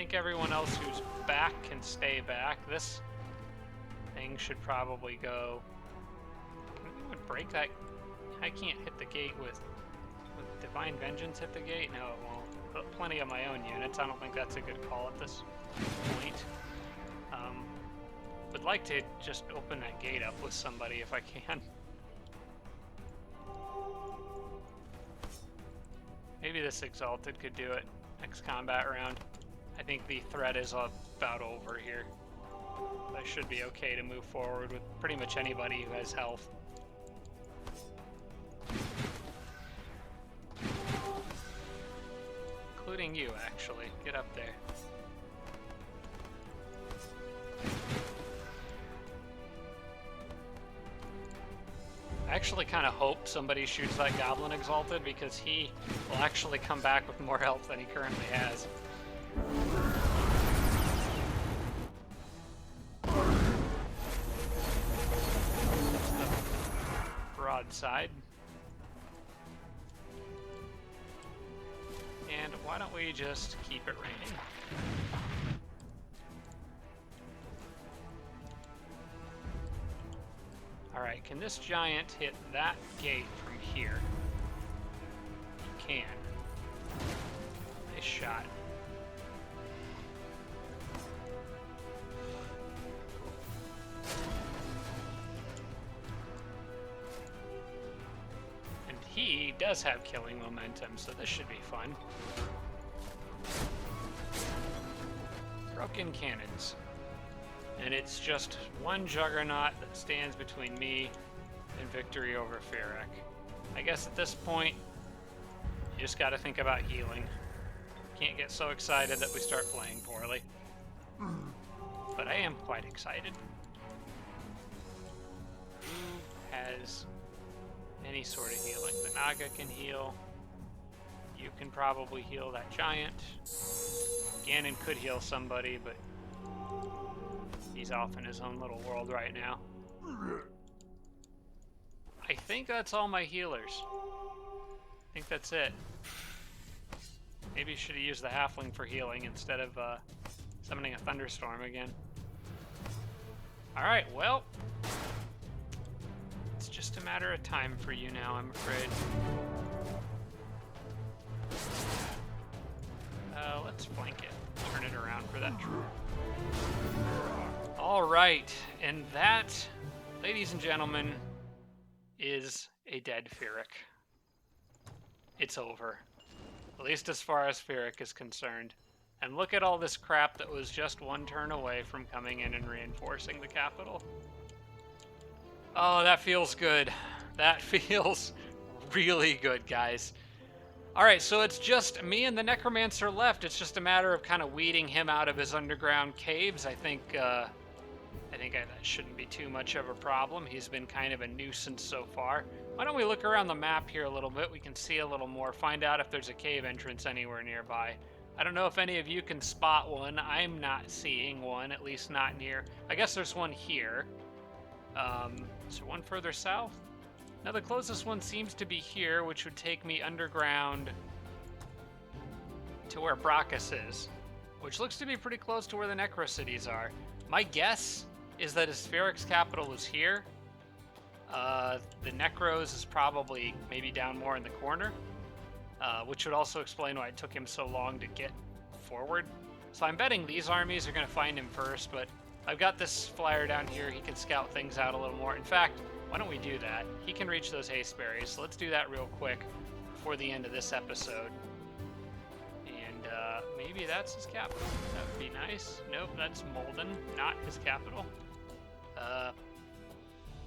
think everyone else who's back can stay back. This thing should probably go... Can we even break that? I can't hit the gate with Divine Vengeance hit the gate? No, it won't. But plenty of my own units. I don't think that's a good call at this point. Would like to just open that gate up with somebody if I can. Maybe this Exalted could do it next combat round. I think the threat is about over here. I should be okay to move forward with pretty much anybody who has health. Including you, actually. Get up there. I actually kind of hope somebody shoots that Goblin Exalted because he will actually come back with more health than he currently has. Broadside. And why don't we just keep it raining? Alright, can this giant hit that gate from here? He can. Nice shot. And he does have killing momentum, so this should be fun. Broken cannons. And it's just one juggernaut that stands between me and victory over Firak. I guess at this point, you just gotta think about healing. Can't get so excited that we start playing poorly. But I am quite excited. Who has any sort of healing? The Naga can heal. You can probably heal that giant. Ganon could heal somebody, but he's off in his own little world right now. I think that's all my healers. I think that's it. Maybe you should have used the halfling for healing instead of summoning a thunderstorm again. Alright, well, it's just a matter of time for you now, I'm afraid. Let's flank it. Turn it around for that troop. Alright, and that, ladies and gentlemen, is a dead Ferric. It's over. At least as far as Ferric is concerned. And look at all this crap that was just one turn away from coming in and reinforcing the capital. Oh, that feels good. That feels really good, guys. Alright, so it's just me and the Necromancer left. It's just a matter of kind of weeding him out of his underground caves. I think that shouldn't be too much of a problem. He's been kind of a nuisance so far. Why don't we look around the map here a little bit? We can see a little more, find out if there's a cave entrance anywhere nearby. I don't know if any of you can spot one. I'm not seeing one, at least not near. I guess there's one here. Is there one further south? Now the closest one seems to be here, which would take me underground to where Brachus is, which looks to be pretty close to where the Necro cities are. My guess is that Ferric's capital is here. The Necros is probably maybe down more in the corner, which would also explain why it took him so long to get forward. So I'm betting these armies are going to find him first, but I've got this flyer down here. He can scout things out a little more. In fact, why don't we do that? He can reach those haste berries, so let's do that real quick before the end of this episode. And maybe that's his capital. That would be nice. Nope, that's Molden, not his capital.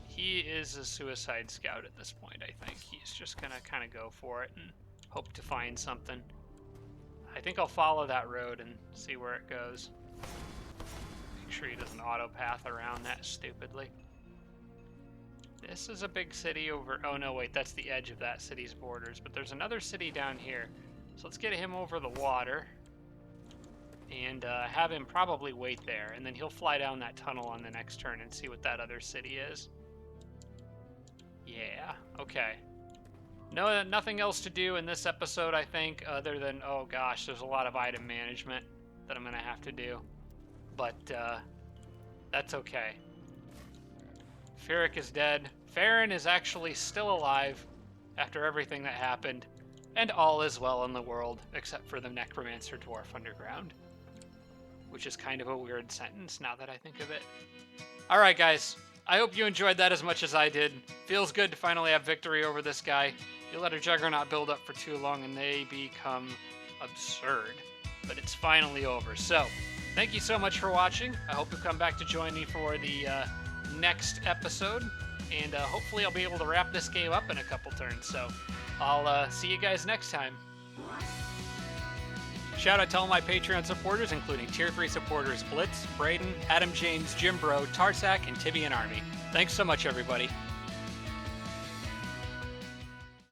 He is a suicide scout at this point, I think. He's just gonna kind of go for it and hope to find something. I think I'll follow that road and see where it goes. Make sure he doesn't auto path around that stupidly. This is a big city over... Oh, no, wait, that's the edge of that city's borders. But there's another city down here. So let's get him over the water. And have him probably wait there. And then he'll fly down that tunnel on the next turn and see what that other city is. Yeah, okay. No, nothing else to do in this episode, I think, other than... Oh, gosh, there's a lot of item management. that I'm going to have to do. But that's okay. Firak is dead. Farron is actually still alive after everything that happened. And all is well in the world, except for the Necromancer Dwarf underground. Which is kind of a weird sentence now that I think of it. Alright guys, I hope you enjoyed that as much as I did. Feels good to finally have victory over this guy. You let a Juggernaut build up for too long and they become absurd. But it's finally over. So, thank you so much for watching. I hope you'll come back to join me for the next episode. And hopefully I'll be able to wrap this game up in a couple turns. So, I'll see you guys next time. Shout out to all my Patreon supporters, including Tier 3 supporters Blitz, Braden, Adam James, Jim Bro, Tarsak, and Tibian Army. Thanks so much, everybody.